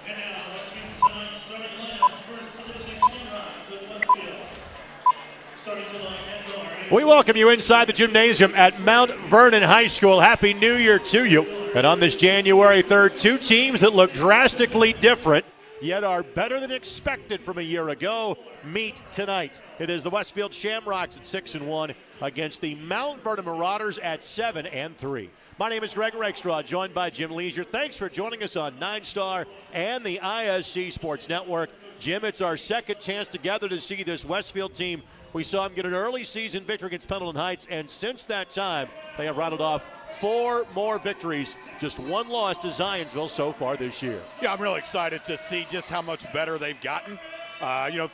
And now, let's get the time starting lineup. First for losing Shamrocks of Westfield. Starting tonight at guard. We welcome you inside the gymnasium at Mount Vernon High School. Happy New Year to you. And on this January 3rd, two teams that look drastically different, yet are better than expected from a year ago, meet tonight. It is the Westfield Shamrocks at 6-1 against the Mount Vernon Marauders at 7-3. My name is Greg Rakestraw, joined by Jim Leisure. Thanks for joining us on 9 Star and the ISC Sports Network. Jim, it's our second chance together to see this Westfield team. We saw them get an early season victory against Pendleton Heights, and since that time, they have rattled off 4 more victories, just 1 loss to Zionsville so far this year. Yeah, I'm really excited to see just how much better they've gotten.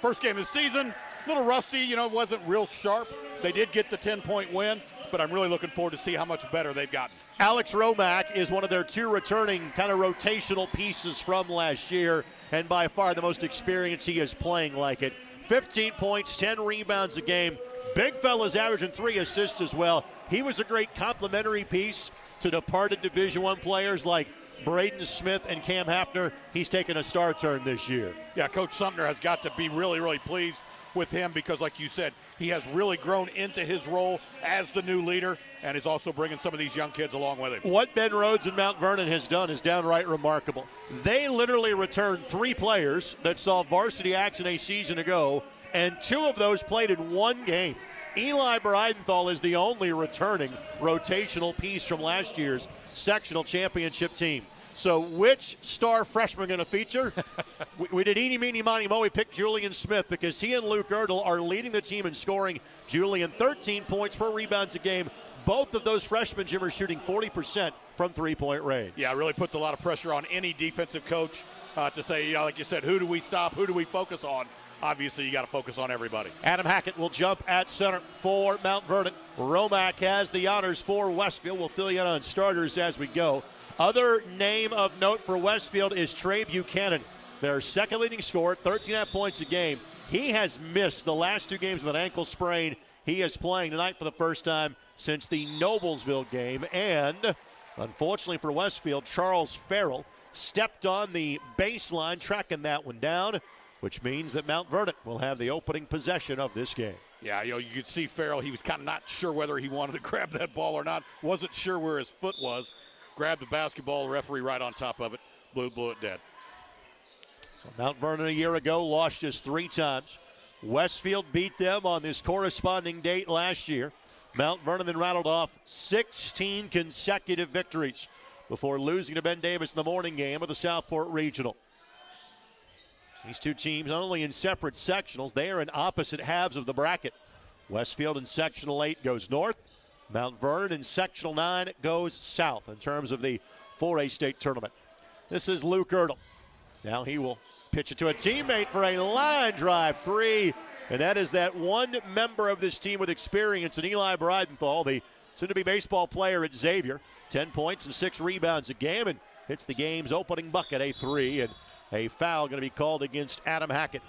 First game of the season, a little rusty, wasn't real sharp. They did get the 10-point win, but I'm really looking forward to see how much better they've gotten. Alex Romack is one of their 2 returning kind of rotational pieces from last year, and by far the most experienced. He is playing like it. 15 points, 10 rebounds a game. Big fella's averaging 3 assists as well. He was a great complimentary piece to departed Division I players like Braden Smith and Cam Hafner. He's taken a star turn this year. Yeah, Coach Sumner has got to be really, really pleased with him because, like you said, he has really grown into his role as the new leader and is also bringing some of these young kids along with him. What Ben Rhodes and Mount Vernon has done is downright remarkable. They literally returned 3 players that saw varsity action a season ago, and 2 of those played in 1 game. Eli Breidenthal is the only returning rotational piece from last year's sectional championship team. So which star freshman going to feature? we did eeny, meeny, miny, mo. We picked Julian Smith because he and Luke Erdl are leading the team in scoring. Julian, 13 points, 4 rebounds a game. Both of those freshmen, Jim, are shooting 40% from three-point range. Yeah, it really puts a lot of pressure on any defensive coach to say, like you said, who do we stop? Who do we focus on? Obviously, you got to focus on everybody. Adam Hackett will jump at center for Mount Vernon. Romack has the honors for Westfield. We'll fill you in on starters as we go. Other name of note for Westfield is Trey Buchanan, their second leading scorer, 13.5 points a game. He has missed the last 2 games with an ankle sprain. He is playing tonight for the first time since the Noblesville game. And unfortunately for Westfield, Charles Farrell stepped on the baseline, tracking that one down, which means that Mount Vernon will have the opening possession of this game. Yeah, you could see Farrell. He was kind of not sure whether he wanted to grab that ball or not. Wasn't sure where his foot was. Grabbed the basketball, the referee right on top of it. Blew it dead. So Mount Vernon a year ago lost just 3 times. Westfield beat them on this corresponding date last year. Mount Vernon then rattled off 16 consecutive victories before losing to Ben Davis in the morning game of the Southport Regional. These 2 teams not only in separate sectionals, they are in opposite halves of the bracket. Westfield in sectional 8 goes north. Mount Vernon in sectional 9 goes south in terms of the 4A state tournament. This is Luke Erdl. Now he will pitch it to a teammate for a line drive 3. And that is that one member of this team with experience in Eli Breidenthal, the soon-to-be baseball player at Xavier. 10 points and 6 rebounds a game, and hits the game's opening bucket, a 3. And a foul going to be called against Adam Hackett.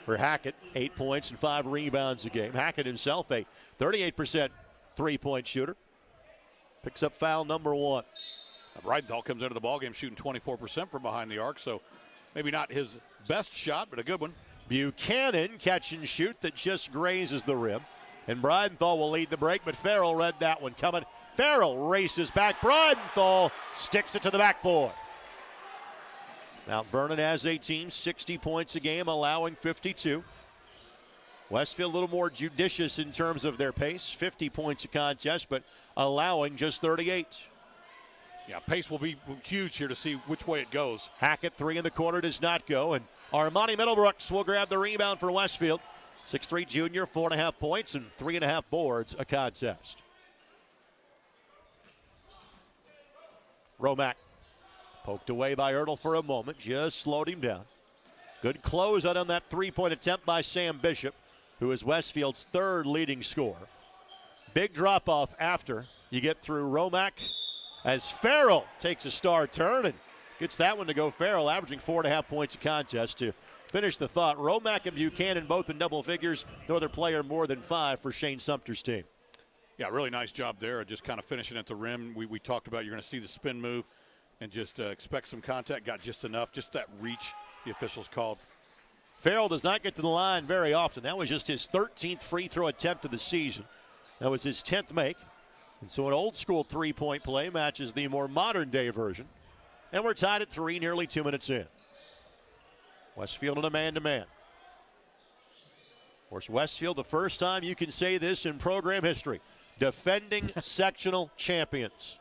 For Hackett, 8 points and 5 rebounds a game. Hackett himself a 38% three-point shooter. Picks up foul number 1. Breidenthal comes into the ballgame shooting 24% from behind the arc, so maybe not his best shot, but a good one. Buchanan catch and shoot that just grazes the rim. And Breidenthal will lead the break, but Farrell read that one coming. Farrell races back. Breidenthal sticks it to the backboard. Mount Vernon has a team, 60 points a game, allowing 52. Westfield a little more judicious in terms of their pace, 50 points a contest, but allowing just 38. Yeah, pace will be huge here to see which way it goes. Hackett, 3 in the corner, does not go, and Armani Middlebrooks will grab the rebound for Westfield. 6'3" junior, 4.5 points and 3.5 boards a contest. Romack poked away by Erdl for a moment, just slowed him down. Good closeout on that 3-point attempt by Sam Bishop, who is Westfield's 3rd leading scorer. Big drop-off after you get through Romack as Farrell takes a star turn and gets that one to go. Farrell averaging 4.5 points a contest to finish the thought. Romack and Buchanan both in double figures. No other player more than 5 for Shane Sumter's team. Yeah, really nice job there, just kind of finishing at the rim. We talked about you're going to see the spin move and just expect some contact. Got just enough, just that reach the officials called. Farrell does not get to the line very often. That was just his 13th free throw attempt of the season. That was his 10th make. And so an old school three-point play matches the more modern day version. And we're tied at 3, nearly 2 minutes in. Westfield in a man-to-man. Of course, Westfield, the first time you can say this in program history, defending sectional champions.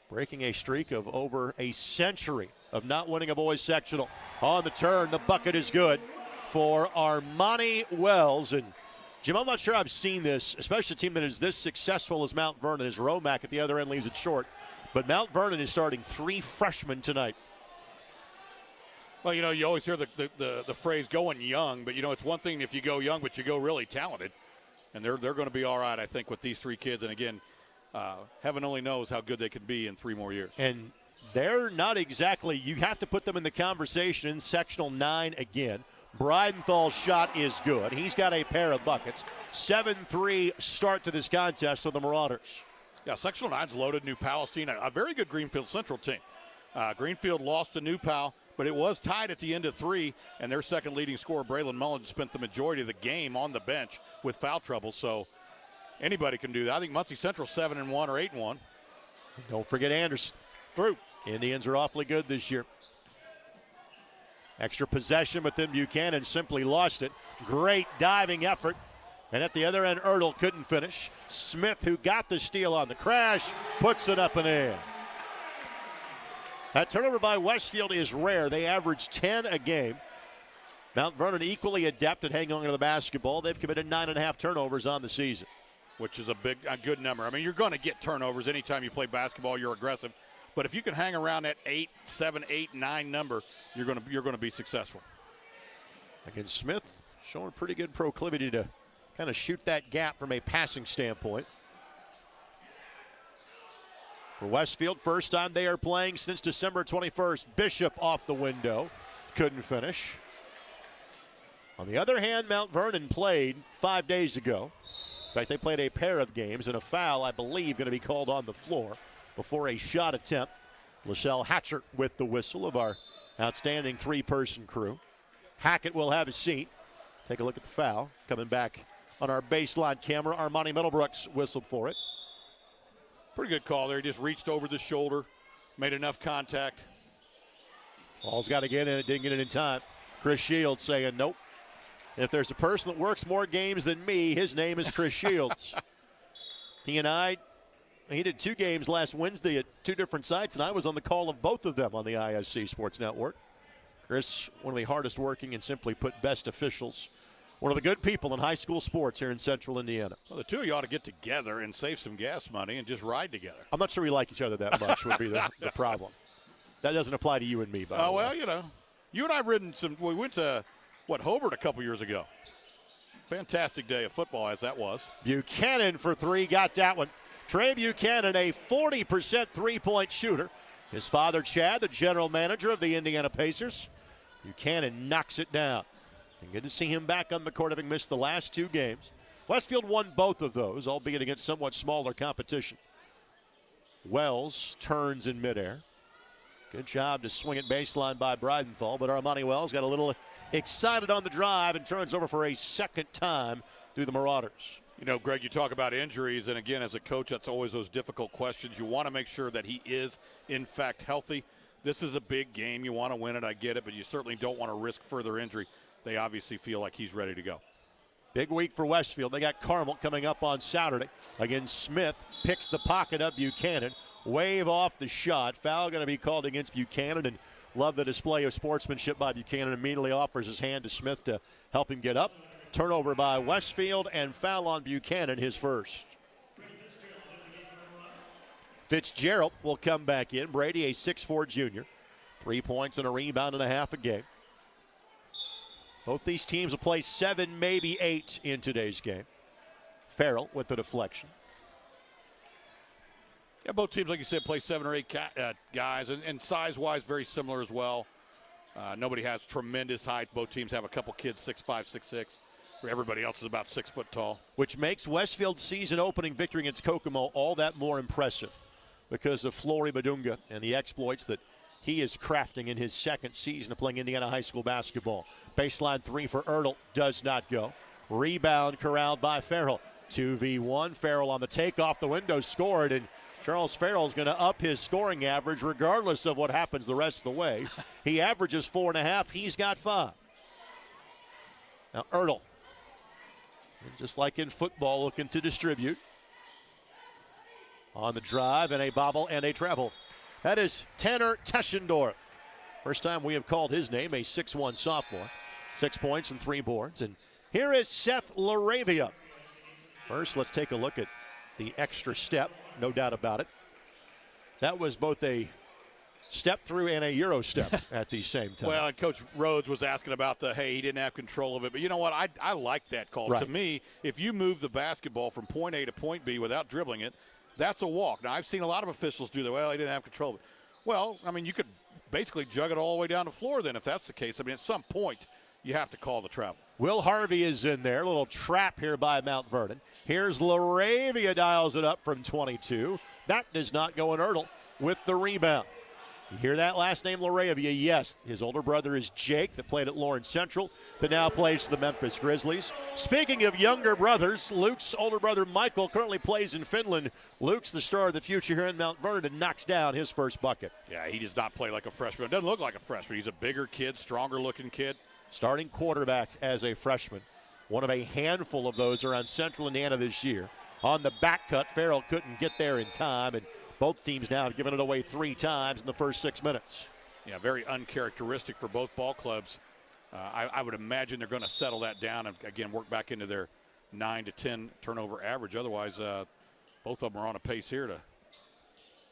Breaking a streak of over a century of not winning a boys sectional. On the turn, the bucket is good for Armani Wells. And Jim, I'm not sure I've seen this, especially a team that is this successful as Mount Vernon, as Romack at the other end leaves it short. But Mount Vernon is starting 3 freshmen tonight. Well, you know, you always hear the phrase going young, but, you know, it's one thing if you go young, but you go really talented. And they're going to be all right, I think, with these 3 kids. And, again, heaven only knows how good they can be in 3 more years. And they're not exactly, you have to put them in the conversation in sectional 9 again. Bridenthal's shot is good. He's got a pair of buckets. 7-3 start to this contest for the Marauders. Yeah, sectional 9's loaded. New Palestine, a very good Greenfield Central team. Greenfield lost to New Pal, but it was tied at the end of 3, and their second leading scorer, Braylon Mullins, spent the majority of the game on the bench with foul trouble, so anybody can do that. I think Muncie Central 7-1 or 8-1. Don't forget Anderson. Through. Indians are awfully good this year. Extra possession, but then Buchanan simply lost it. Great diving effort. And at the other end, Ertl couldn't finish. Smith, who got the steal on the crash, puts it up and in. That turnover by Westfield is rare. They average 10 a game. Mount Vernon equally adept at hanging on to the basketball. They've committed 9.5 turnovers on the season. Which is a good number. I mean, you're going to get turnovers anytime you play basketball. You're aggressive. But if you can hang around that 8, 7, 8, 9 number, you're going to be successful. Again, Smith showing pretty good proclivity to kind of shoot that gap from a passing standpoint. For Westfield, first time they are playing since December 21st. Bishop off the window, couldn't finish. On the other hand, Mount Vernon played 5 days ago. In fact, they played a pair of games, and a foul, I believe, going to be called on the floor before a shot attempt. LaSalle Hatcher with the whistle of our outstanding 3-person crew. Hackett will have a seat. Take a look at the foul. Coming back on our baseline camera, Armani Middlebrooks whistled for it. Pretty good call there. He just reached over the shoulder, made enough contact. Ball's got to get in. It didn't get it in time. Chris Shields saying, nope. If there's a person that works more games than me, his name is Chris Shields. He did 2 games last Wednesday at 2 different sites, and I was on the call of both of them on the IHSAA Sports Network. Chris, one of the hardest working and simply put best officials. One of the good people in high school sports here in Central Indiana. Well, the two of you ought to get together and save some gas money and just ride together. I'm not sure we like each other that much would be the problem. That doesn't apply to you and me, by the way. Oh, well, you know. You and I have ridden we went to, Hobart a couple years ago. Fantastic day of football as that was. Buchanan for 3, got that one. Trey Buchanan, a 40% three-point shooter. His father, Chad, the general manager of the Indiana Pacers. Buchanan knocks it down. And good to see him back on the court, having missed the last 2 games. Westfield won both of those, albeit against somewhat smaller competition. Wells turns in midair. Good job to swing it baseline by Breidenthal, but Armani Wells got a little excited on the drive and turns over for a second time through the Marauders. You know, Greg, you talk about injuries, and again, as a coach, that's always those difficult questions. You want to make sure that he is, in fact, healthy. This is a big game. You want to win it, I get it, but you certainly don't want to risk further injury. They obviously feel like he's ready to go. Big week for Westfield. They got Carmel coming up on Saturday. Again, Smith picks the pocket up Buchanan. Wave off the shot. Foul going to be called against Buchanan, and love the display of sportsmanship by Buchanan. Immediately offers his hand to Smith to help him get up. Turnover by Westfield, and foul on Buchanan, his first. Fitzgerald will come back in. Brady, a 6'4 junior. 3 points and a rebound and a half a game. Both these teams will play 7, maybe 8 in today's game. Farrell with the deflection. Yeah, both teams, like you said, play 7 or 8 guys, and size-wise very similar as well. Nobody has tremendous height. Both teams have a couple kids 6'5", 6'6", Everybody else is about 6 foot tall. Which makes Westfield's season opening victory against Kokomo all that more impressive because of Flory Badunga and the exploits that he is crafting in his second season of playing Indiana high school basketball. Baseline three for Ertl does not go. Rebound corralled by Farrell. 2v1, Farrell on the takeoff, the window scored, and Charles Farrell is going to up his scoring average regardless of what happens the rest of the way. He averages 4.5, he's got 5. Now Ertl, just like in football, looking to distribute. On the drive, and a bobble and a travel. That is Tanner Teschendorf. First time we have called his name, a 6'1 sophomore. 6 points and 3 boards. And here is Seth Laravia. First, let's take a look at the extra step, no doubt about it. That was both a step through and a Euro step at the same time. Well, and Coach Rhodes was asking about he didn't have control of it. But you know what? I like that call. Right. To me, if you move the basketball from point A to point B without dribbling it, that's a walk. Now, I've seen a lot of officials do that. Well, he didn't have control of it. Well, I mean, you could basically jug it all the way down the floor then if that's the case. I mean, at some point, you have to call the travel. Will Harvey is in there. A little trap here by Mount Vernon. Here's Laravia, dials it up from 22. That does not go in. Ertl with the rebound. You hear that last name, Laravia? Yes. His older brother is Jake, that played at Lawrence Central, that now plays for the Memphis Grizzlies. Speaking of younger brothers, Luke's older brother Michael currently plays in Finland. Luke's the star of the future here in Mount Vernon and knocks down his first bucket. Yeah, he does not play like a freshman. Doesn't look like a freshman. He's a bigger kid, stronger looking kid. Starting quarterback as a freshman. One of a handful of those around Central Indiana this year. On the back cut, Farrell couldn't get there in time, and both teams now have given it away 3 times in the first 6 minutes. Yeah, very uncharacteristic for both ball clubs. I would imagine they're going to settle that down and, again, work back into their 9 to 10 turnover average. Otherwise, both of them are on a pace here to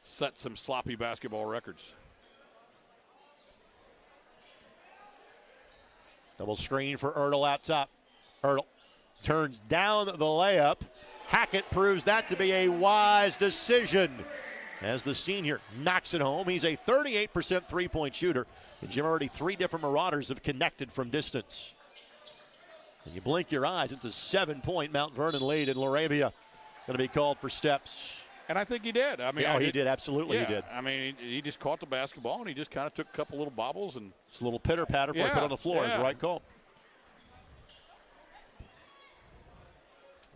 set some sloppy basketball records. Double screen for Ertl out top. Ertl turns down the layup. Hackett proves that to be a wise decision as the senior knocks it home. He's a 38% three-point shooter. And Jim, already 3 different Marauders have connected from distance. And you blink your eyes, it's a 7-point Mount Vernon lead, and Laravia going to be called for steps. And I think he did. I mean, he did. Absolutely, yeah, he did. I mean, he just caught the basketball, and he just kind of took a couple little bobbles. And it's a little pitter-patter before he put on the floor. Is the right call.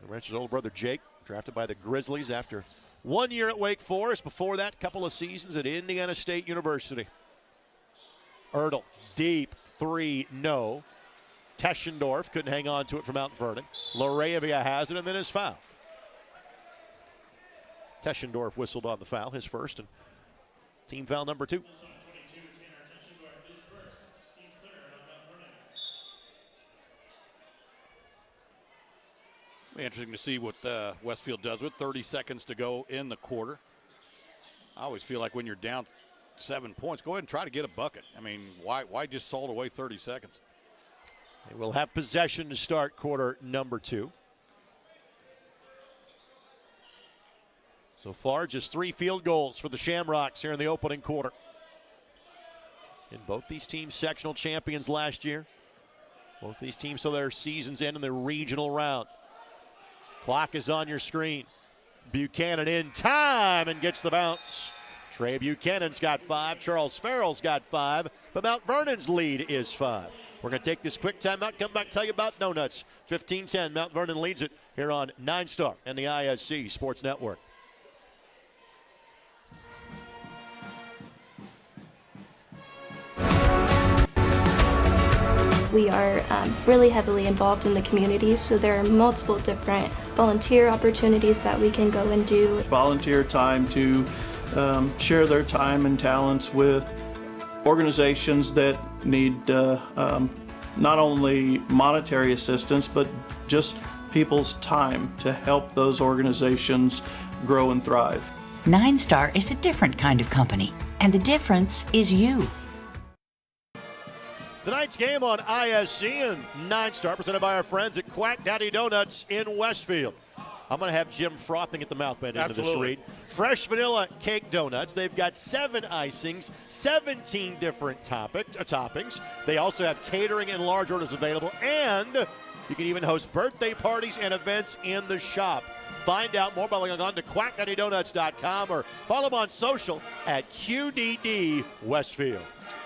Wrench's older brother Jake, drafted by the Grizzlies after 1 year at Wake Forest. Before that, couple of seasons at Indiana State University. Ertl, deep 3, no. Teschendorf couldn't hang on to it from Mount Vernon. Laravia has it, and then is fouled. Teschendorf whistled on the foul, his first, and team foul number 2. Interesting to see what Westfield does with 30 seconds to go in the quarter. I always feel like when you're down 7 points, go ahead and try to get a bucket. I mean, why just salt away 30 seconds? They will have possession to start quarter number 2. So far, just 3 field goals for the Shamrocks here in the opening quarter. And both these teams sectional champions last year. Both these teams saw their seasons end in the regional round. Clock is on your screen. Buchanan in time and gets the bounce. Trey Buchanan's got 5. Charles Farrell's got 5. But Mount Vernon's lead is 5. We're going to take this quick timeout, come back and tell you about donuts. 15-10, Mount Vernon leads it here on 9 Star and the IHSAA Sports Network. We are really heavily involved in the community, so there are multiple different volunteer opportunities that we can go and do. Volunteer time to share their time and talents with organizations that need not only monetary assistance, but just people's time to help those organizations grow and thrive. 9 Star is a different kind of company, and the difference is you. Tonight's game on ISC and 9 Star, presented by our friends at Quack Daddy Donuts in Westfield. I'm going to have Jim frothing at the mouth by the end of this read. Fresh vanilla cake donuts. They've got 7 icings, 17 different toppings. They also have catering and large orders available, and You can even host birthday parties and events in the shop. Find out more by logging on to quackdaddydonuts.com or follow them on social at QDD Westfield.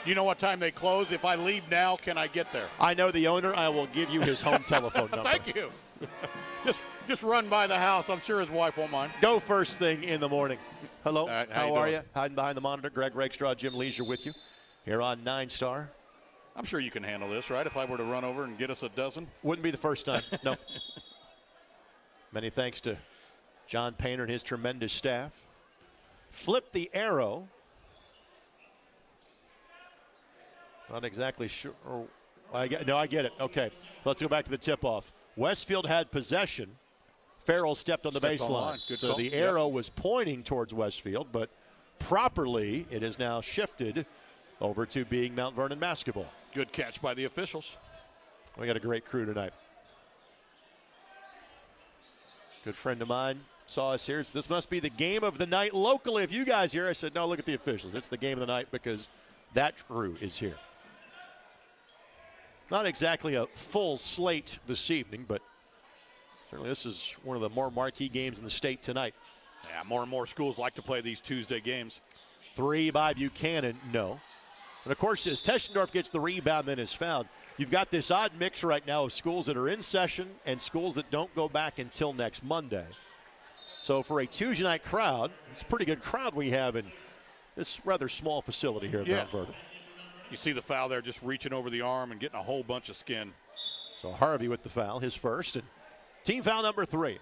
You know what time they close? If I leave now, can I get there? I know the owner. I will give you his home telephone number. Thank you. Just run by the house. I'm sure his wife won't mind. Go first thing in the morning. Hello, how are doing? you? Hiding behind the monitor, Greg Rakestraw, Jim Leisure with you here on 9 Star. I'm sure you can handle this, right? If I were to run over and get us a dozen. Wouldn't be the first time, no. Many thanks to John Painter and his tremendous staff. Flip the arrow. Not exactly sure. I get it. Okay, let's go back to the tip-off. Westfield had possession. Farrell stepped on the baseline. So the arrow was pointing towards Westfield, but properly it is now shifted over to being Mount Vernon basketball. Good catch by the officials. We got a great crew tonight. Good friend of mine saw us here. This must be the game of the night locally. If you guys here, I said, no, look at the officials. It's the game of the night because that crew is here. Not exactly a full slate this evening, but certainly this is one of the more marquee games in the state tonight. Yeah, more and more schools like to play these Tuesday games. 3 by Buchanan, no. And of course, as Teschendorf gets the rebound, then is fouled. You've got this odd mix right now of schools that are in session and schools that don't go back until next Monday. So for a Tuesday night crowd, it's a pretty good crowd we have in this rather small facility here at Mount Vernon. You see the foul there, just reaching over the arm and getting a whole bunch of skin. So Harvey with the foul, his first, and team foul number 3.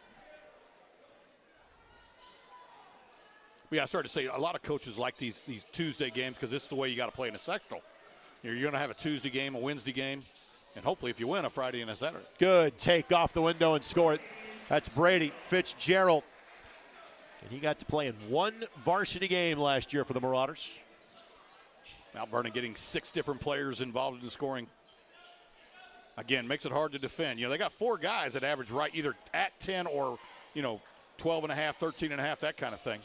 Yeah, I started to say a lot of coaches like these Tuesday games because this is the way you got to play in a sectional. You're going to have a Tuesday game, a Wednesday game, and hopefully if you win, a Friday and a Saturday. Good take off the window and score it. That's Brady Fitzgerald. And he got to play in one varsity game last year for the Marauders. Mount Vernon getting 6 different players involved in the scoring. Again, makes it hard to defend. You know, they got 4 guys that average right either at 10 or, 12 and a half, 13 and a half, that kind of thing.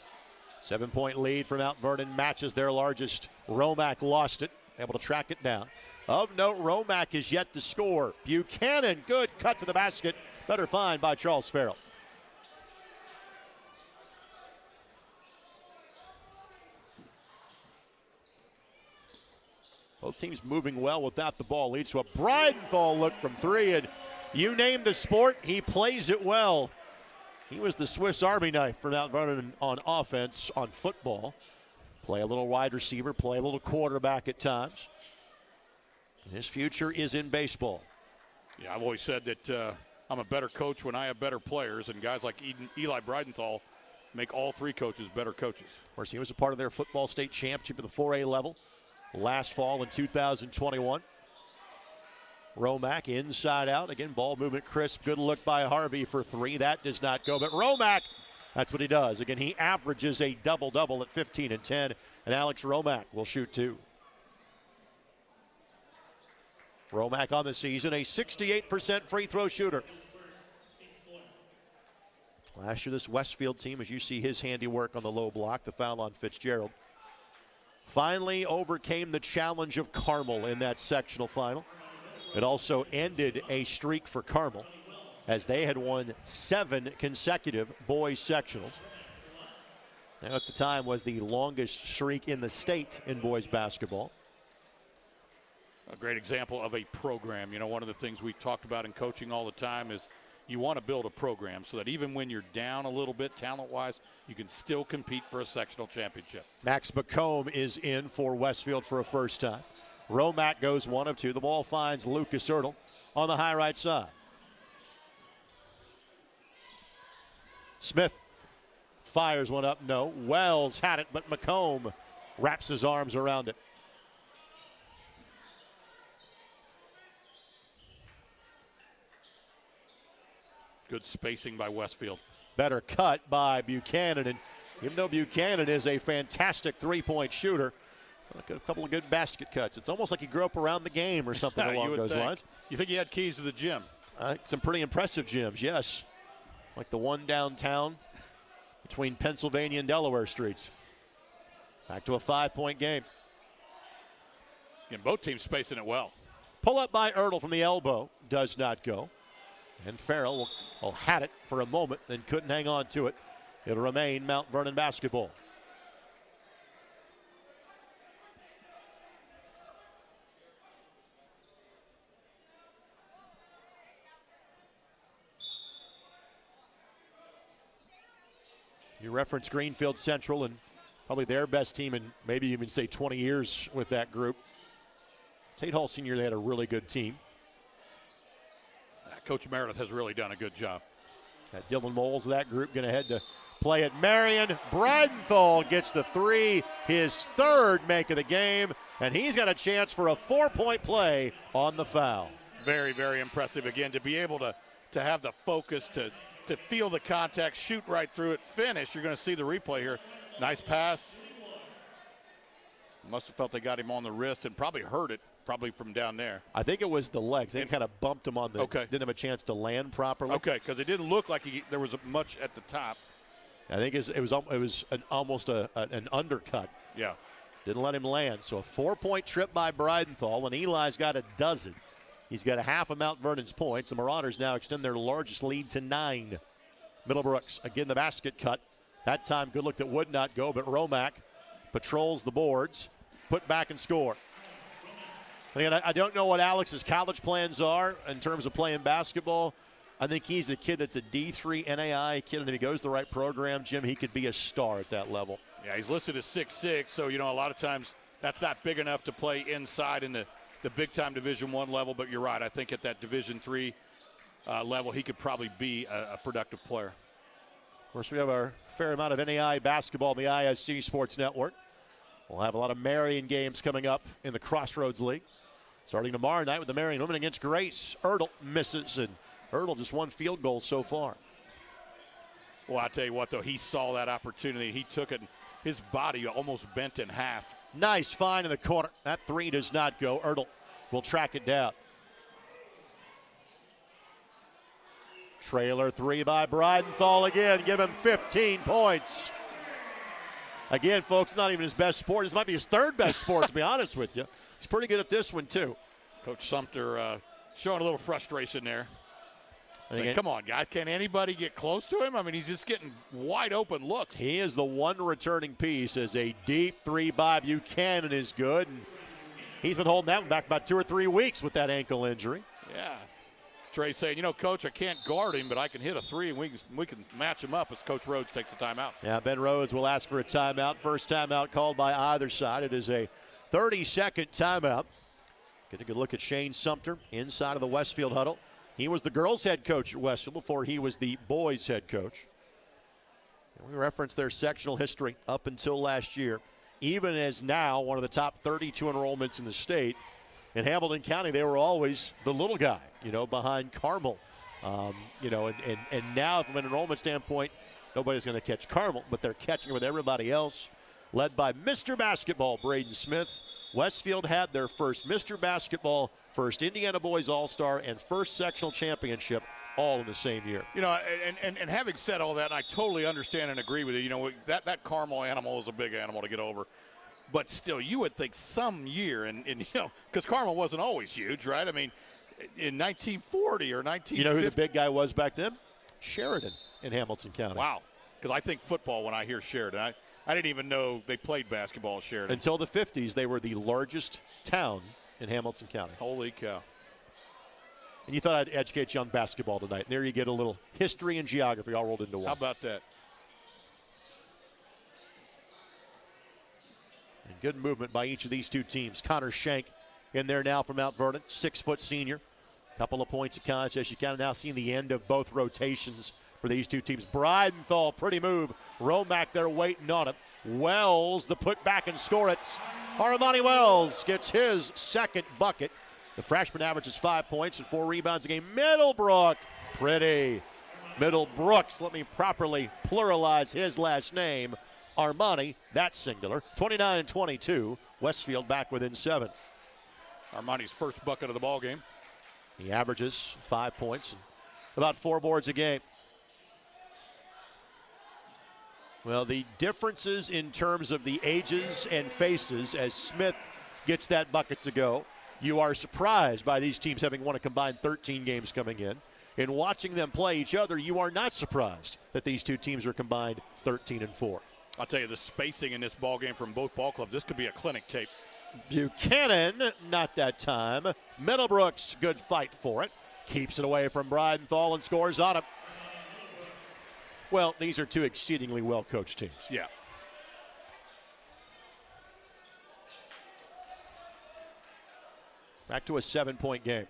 7-point lead for Mount Vernon matches their largest. Romack lost it, able to track it down. Of note, Romack is yet to score. Buchanan, good cut to the basket. Better find by Charles Farrell. Both teams moving well without the ball. Leads to a Breidenthal look from 3. And you name the sport, he plays it well. He was the Swiss Army knife for Mount Vernon on offense, on football. Play a little wide receiver, play a little quarterback at times. His future is in baseball. Yeah, I've always said that I'm a better coach when I have better players, and guys like Eli Breidenthal make all 3 coaches better coaches. Of course, he was a part of their football state championship at the 4A level last fall in 2021. Romack inside out. Again, ball movement crisp. Good look by Harvey for 3. That does not go. But Romack, that's what he does. Again, he averages a double-double at 15 and 10. And Alex Romack will shoot 2. Romack on the season, a 68% free throw shooter. Last year, this Westfield team, as you see his handiwork on the low block, the foul on Fitzgerald, finally overcame the challenge of Carmel in that sectional final. It also ended a streak for Carmel as they had won 7 consecutive boys sectionals. That at the time was the longest streak in the state in boys basketball. A great example of a program. You know, one of the things we talked about in coaching all the time is you want to build a program so that even when you're down a little bit talent-wise, you can still compete for a sectional championship. Max McComb is in for Westfield for a first time. Romack goes 1 of 2. The ball finds Lucas Ertl on the high right side. Smith fires one up. No. Wells had it, but McComb wraps his arms around it. Good spacing by Westfield. Better cut by Buchanan. And even though Buchanan is a fantastic three-point shooter, a couple of good basket cuts. It's almost like he grew up around the game or something along those lines. You think he had keys to the gym? Some pretty impressive gyms, yes. Like the one downtown between Pennsylvania and Delaware streets. Back to a 5-point game. And both teams spacing it well. Pull up by Ertl from the elbow. Does not go. And Farrell had it for a moment, then couldn't hang on to it. It'll remain Mount Vernon basketball. You reference Greenfield Central and probably their best team in maybe even say 20 years with that group. Tate Hall Senior, they had a really good team. Coach Meredith has really done a good job. That Dylan Moles of that group going to head to play at Marion. Breidenthal gets the three, his third make of the game, and he's got a chance for a 4-point play on the foul. Very, very impressive. Again, to be able to have the focus to feel the contact, shoot right through it, finish. You're going to see the replay here. Nice pass. Must have felt they got him on the wrist and probably hurt it, probably from down there. I think it was the legs. They kind of bumped him on the, didn't have a chance to land properly. Okay, because it didn't look like there was much at the top. I think it was almost an undercut. Yeah. Didn't let him land. So a 4-point trip by Breidenthal when Eli's got a dozen. He's got a half of Mount Vernon's points. The Marauders now extend their largest lead to 9. Middlebrooks, again, the basket cut. That time, good look that would not go, but Romack patrols the boards, put back and score. Again, I don't know what Alex's college plans are in terms of playing basketball. I think he's a kid that's a D3 NAI kid, and if he goes the right program, Jim, he could be a star at that level. Yeah, he's listed as 6'6", so, a lot of times that's not big enough to play inside in the big-time Division I level, but you're right. I think at that Division III level, he could probably be a productive player. Of course, we have our fair amount of NAI basketball in the ISC Sports Network. We'll have a lot of Marion games coming up in the Crossroads League. Starting tomorrow night with the Marion women against Grace. Ertl misses, and Ertl just 1 field goal so far. Well, I tell you what, though, he saw that opportunity. He took it. His body almost bent in half. Nice find in the corner. That three does not go. Ertl will track it down. Trailer three by Breidenthal again. Give him 15 points. Again, folks, not even his best sport. This might be his third best sport, to be honest with you. He's pretty good at this one, too. Coach Sumter showing a little frustration there. Saying, come on, guys. Can anybody get close to him? I mean, he's just getting wide open looks. He is the one returning piece as a deep three by Buchanan is good. And he's been holding that one back about 2 or 3 weeks with that ankle injury. Yeah. Trey saying, Coach, I can't guard him, but I can hit a three, and we can match him up as Coach Rhodes takes the timeout. Yeah, Ben Rhodes will ask for a timeout. First timeout called by either side. It is a 30-second timeout. Get a good look at Shane Sumter inside of the Westfield huddle. He was the girls' head coach at Westfield before he was the boys' head coach. And we referenced their sectional history up until last year. Even as now one of the top 32 enrollments in the state, in Hamilton County, they were always the little guy, behind Carmel. And now from an enrollment standpoint, nobody's going to catch Carmel, but they're catching with everybody else. Led by Mr. Basketball, Braden Smith. Westfield had their first Mr. Basketball, first Indiana Boys All-Star, and first sectional championship all in the same year. And having said all that, and I totally understand and agree with you, that Carmel animal is a big animal to get over. But still, you would think some year, and because Carmel wasn't always huge, right? I mean, in 1940 or 1950. You know who the big guy was back then? Sheridan in Hamilton County. Wow. Because I think football when I hear Sheridan. I didn't even know they played basketball at Sheridan. Until the 50s, they were the largest town in Hamilton County. Holy cow. And you thought I'd educate you on basketball tonight. And there you get a little history and geography all rolled into one. How about that? And good movement by each of these two teams. Connor Shank in there now from Mount Vernon, 6-foot senior. Couple of points of contest. You kind of now seeing the end of both rotations for these two teams. Breidenthal, pretty move. Romack there waiting on him. Wells, the put back and score it. Armani Wells gets his second bucket. The freshman averages 5 points and 4 rebounds a game. Middlebrook, pretty. Middlebrooks, let me properly pluralize his last name. Armani, that's singular. 29-22. Westfield back within 7. Armani's first bucket of the ball game. He averages 5 points and about 4 boards a game. Well, the differences in terms of the ages and faces as Smith gets that bucket to go. You are surprised by these teams having won a combined 13 games coming in. in watching them play each other, you are not surprised that these two teams are combined 13-4. I'll tell you, the spacing in this ball game from both ball clubs, this could be a clinic tape. Buchanan, not that time. Middlebrooks, good fight for it. Keeps it away from Breidenthal and scores on him. Well, these are two exceedingly well-coached teams. Yeah. Back to a 7-point game.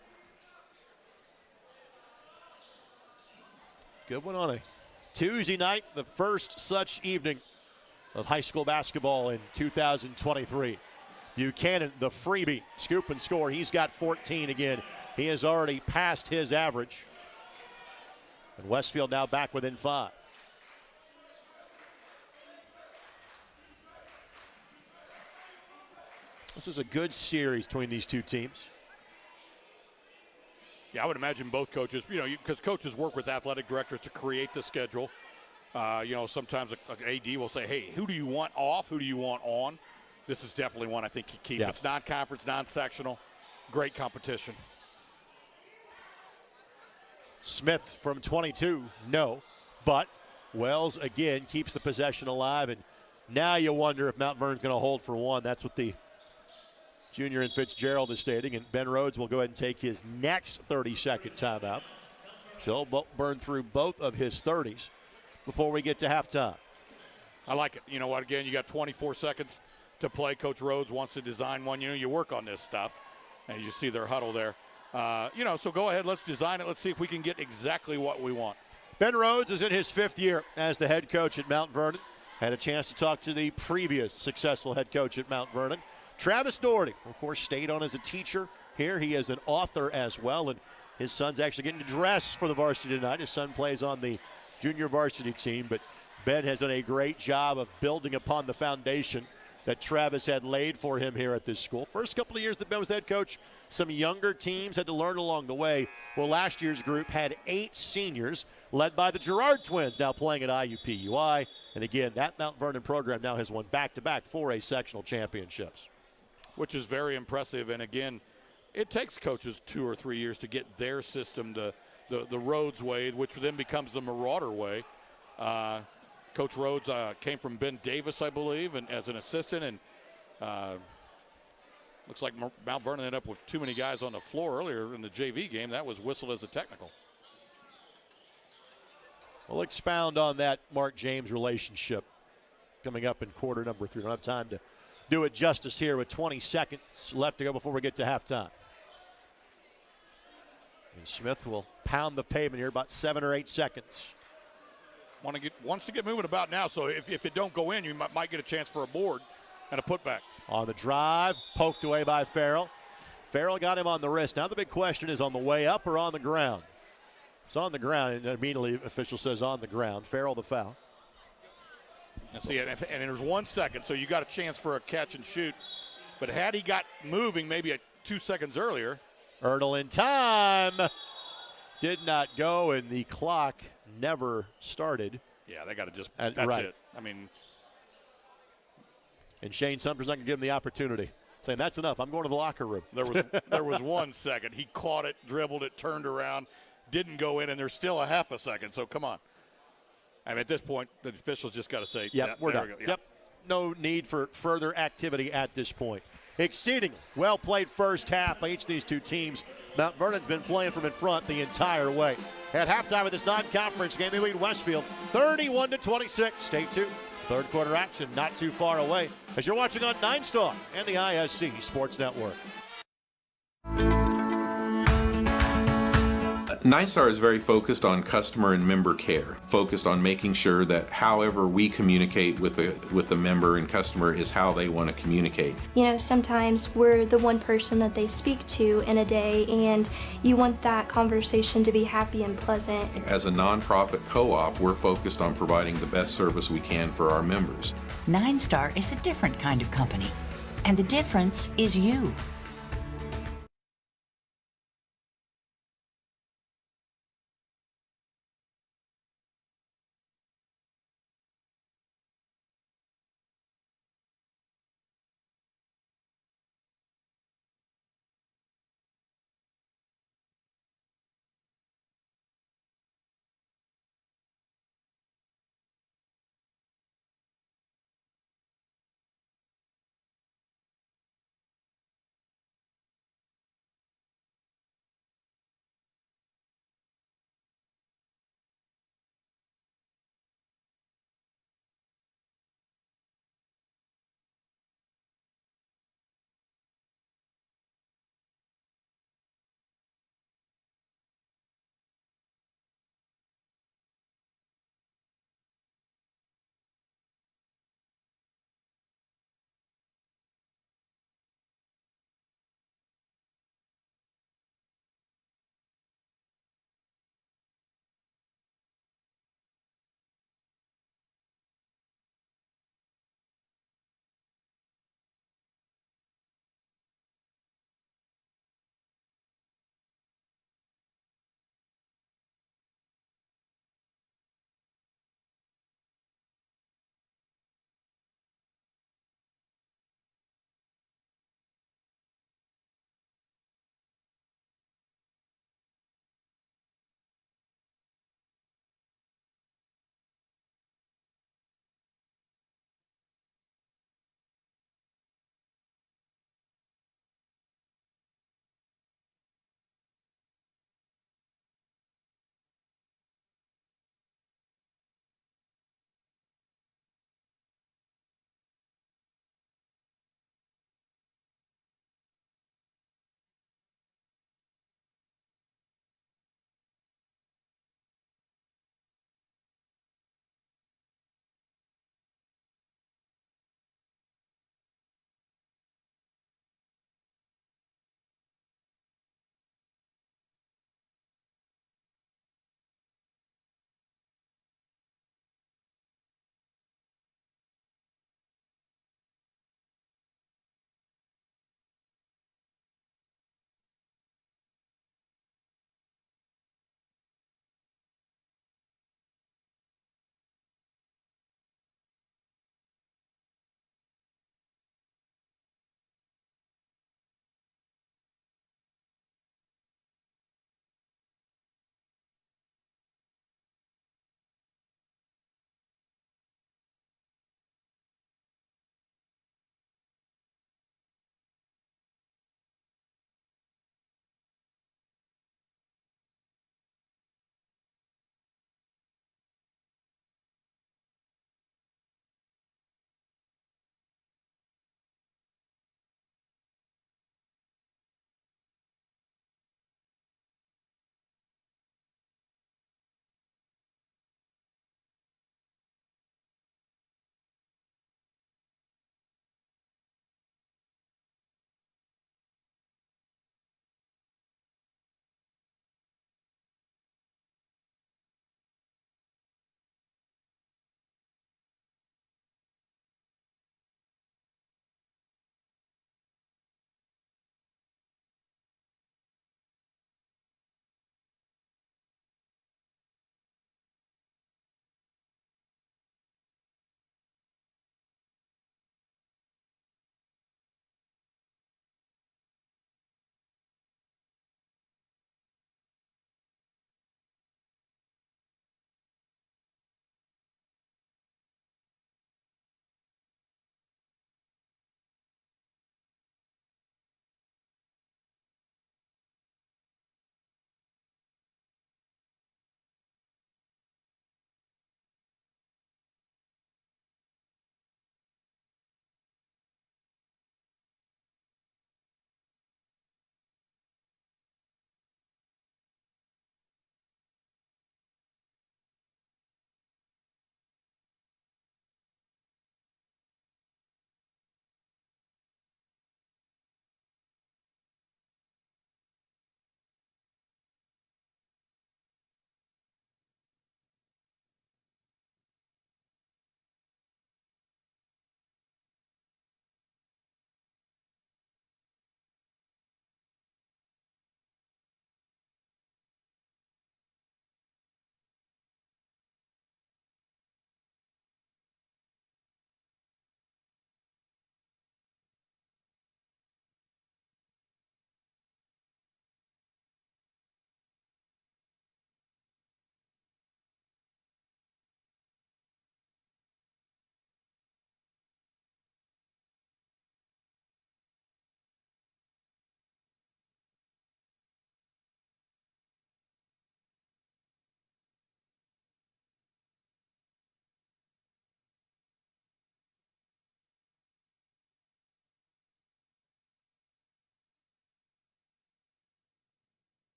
Good one on a Tuesday night, the first such evening of high school basketball in 2023. Buchanan, the freebie, scoop and score. He's got 14 again. He has already passed his average. And Westfield now back within 5. This is a good series between these two teams. Yeah, I would imagine both coaches, because coaches work with athletic directors to create the schedule. Sometimes an AD will say, hey, who do you want off? Who do you want on? This is definitely one I think you keep. Yeah. It's non-conference, non-sectional. Great competition. Smith from 22, no. But Wells, again, keeps the possession alive. And now you wonder if Mount Vernon's going to hold for one. That's what the junior in Fitzgerald is stating. And Ben Rhodes will go ahead and take his next 30-second timeout. So he'll burn through both of his 30s before we get to halftime. I like it. You know what? Again, you got 24 seconds to play. Coach Rhodes wants to design one. You work on this stuff. And you see their huddle there. So go ahead. Let's design it. Let's see if we can get exactly what we want. Ben Rhodes is in his 5th year as the head coach at Mount Vernon. Had a chance to talk to the previous successful head coach at Mount Vernon. Travis Doherty, of course, stayed on as a teacher here. He is an author as well, and his son's actually getting to dress for the varsity tonight. His son plays on the junior varsity team, but Ben has done a great job of building upon the foundation that Travis had laid for him here at this school. First couple of years that Ben was head coach, some younger teams had to learn along the way. Well, last year's group had 8 seniors, led by the Girard twins, now playing at IUPUI. And again, that Mount Vernon program now has won back-to-back 4A sectional championships. Which is very impressive. And again, it takes coaches 2 or 3 years to get their system to the Rhodes way, which then becomes the Marauder way. Coach Rhodes came from Ben Davis, I believe, and as an assistant, and looks like Mount Vernon ended up with too many guys on the floor earlier in the JV game. That was whistled as a technical. We'll expound on that Mark James relationship coming up in quarter number 3. We don't have time to do it justice here with 20 seconds left to go before we get to halftime. And Smith will pound the pavement here, about 7 or 8 seconds. Wants to get moving about now, so if it don't go in, you might get a chance for a board and a putback. On the drive, poked away by Farrell. Farrell got him on the wrist. Now the big question is on the way up or on the ground? It's on the ground, and immediately official says on the ground. Farrell the foul. And see, and there's 1 second, so you got a chance for a catch and shoot. But had he got moving maybe 2 seconds earlier. Erdl in time. Did not go, and the clock never started. Yeah, they got to just, that's right. It. I mean. And Shane Sumter's not going to give him the opportunity. Saying, that's enough, I'm going to the locker room. There was 1 second. He caught it, dribbled it, turned around, didn't go in, and there's still a half a second, so come on. I mean, at this point, the officials just got to say, yep, we're done. Yep. Yep, no need for further activity at this point. Exceedingly well-played first half by each of these two teams. Mount Vernon's been playing from in front the entire way. At halftime of this non-conference game, they lead Westfield 31-26. Stay tuned. Third quarter action not too far away as you're watching on 9 Star and the ISC Sports Network. 9 Star is very focused on customer and member care, focused on making sure that however we communicate with the member and customer is how they want to communicate. Sometimes we're the one person that they speak to in a day, and you want that conversation to be happy and pleasant. As a nonprofit co-op, we're focused on providing the best service we can for our members. 9 Star is a different kind of company, and the difference is you.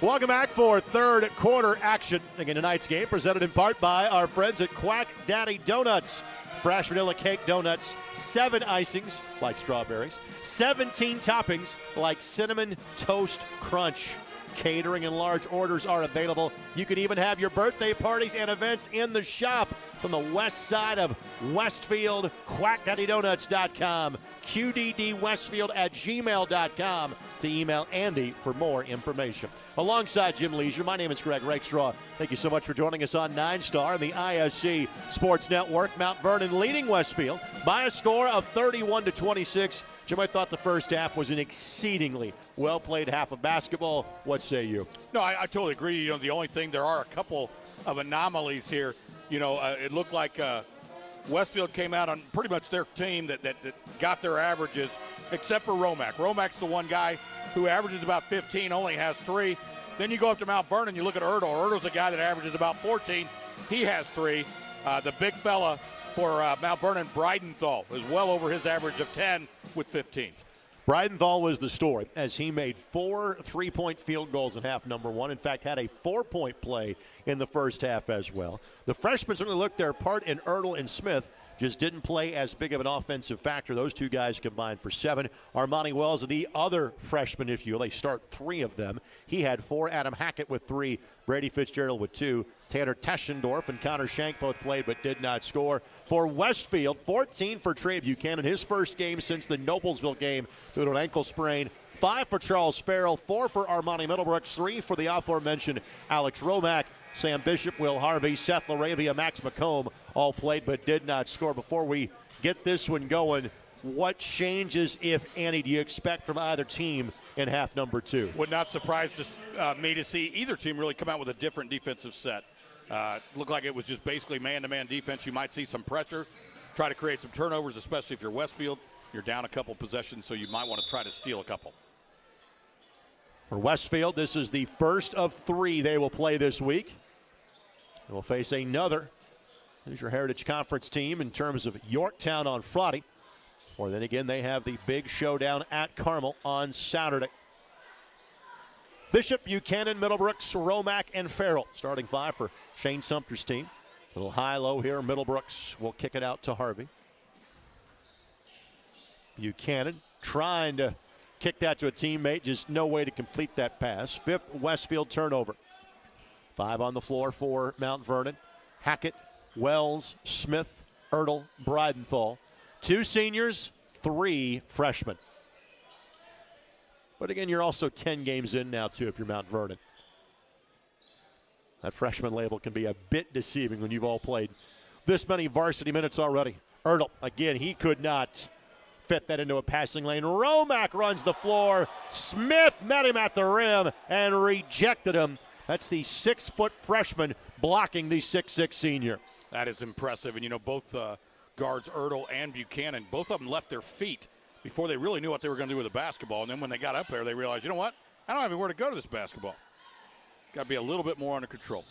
Welcome back for third quarter action. Again, tonight's game presented in part by our friends at Quack Daddy Donuts. Fresh vanilla cake donuts, 7 icings like strawberries, 17 toppings like cinnamon toast crunch. Catering and large orders are available. You can even have your birthday parties and events in the shop. It's on the west side of Westfield, quackdaddydonuts.com, qddwestfield@gmail.com to email Andy for more information. Alongside Jim Leisure, my name is Greg Rakestraw. Thank you so much for joining us on 9 Star and the ISC Sports Network. Mount Vernon leading Westfield by a score of 31-26. Jim, I thought the first half was an exceedingly well-played half of basketball. What say you? No, I totally agree. You know, the only thing, there are a couple of anomalies here. You know, it looked like Westfield came out on pretty much their team that got their averages, except for Romack. Romack's the one guy who averages about 15, only has 3. Then you go up to Mount Vernon, you look at Ertl. Ertl's a guy that averages about 14. He has 3. The big fella for Mount Vernon, Breidenthal, is well over his average of 10 with 15. Breidenthal was the story as he made 4 3-point field goals in half number 1. In fact, had a 4-point play in the first half as well. The freshmen certainly looked their part in Ertl and Smith, just didn't play as big of an offensive factor. Those two guys combined for 7. Armani Wells, the other freshman, if you will, they start 3 of them. He had 4. Adam Hackett with 3. Brady Fitzgerald with 2. Tanner Teschendorf and Connor Shank both played but did not score. For Westfield, 14 for Trey Buchanan, his first game since the Noblesville game due to an ankle sprain. 5 for Charles Farrell, 4 for Armani Middlebrooks, 3 for the aforementioned Alex Romack. Sam Bishop, Will Harvey, Seth Laravia, Max McComb all played but did not score. Before we get this one going, what changes, if any, do you expect from either team in half number 2? Would not surprise me to see either team really come out with a different defensive set. Looked like it was just basically man-to-man defense. You might see some pressure, try to create some turnovers, especially if you're Westfield. You're down a couple possessions, so you might want to try to steal a couple. For Westfield, this is the first of 3 they will play this week. They will face another Hoosier Heritage Conference team in terms of Yorktown on Friday. Or then again, they have the big showdown at Carmel on Saturday. Bishop, Buchanan, Middlebrooks, Romack, and Farrell. Starting 5 for Shane Sumter's team. A little high-low here. Middlebrooks will kick it out to Harvey. Buchanan trying to kick that to a teammate. Just no way to complete that pass. 5th Westfield turnover. 5 on the floor for Mount Vernon. Hackett, Wells, Smith, Ertl, Breidenthal. 2 seniors, 3 freshmen. But again, you're also 10 games in now, too, if you're Mount Vernon. That freshman label can be a bit deceiving when you've all played this many varsity minutes already. Ertl, again, he could not fit that into a passing lane. Romack runs the floor. Smith met him at the rim and rejected him. That's the 6-foot freshman blocking the 6'6 senior. That is impressive. And, you know, both guards, Ertl and Buchanan, both of them left their feet before they really knew what they were going to do with the basketball. And then when they got up there, they realized, you know what? I don't have anywhere to go to this basketball. Got to be a little bit more under control.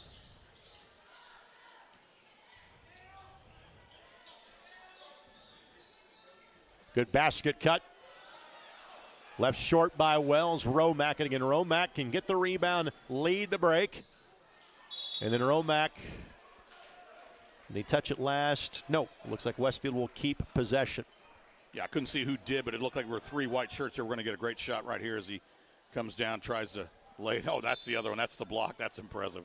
Good basket cut. Left short by Wells. Romack, and again, Romack can get the rebound, lead the break. And then Romack, they touch it last. No, looks like Westfield will keep possession. Yeah, I couldn't see who did, but it looked like there were 3 white shirts here. We're going to get a great shot right here as he comes down, tries to lay it. Oh, that's the other one. That's the block. That's impressive.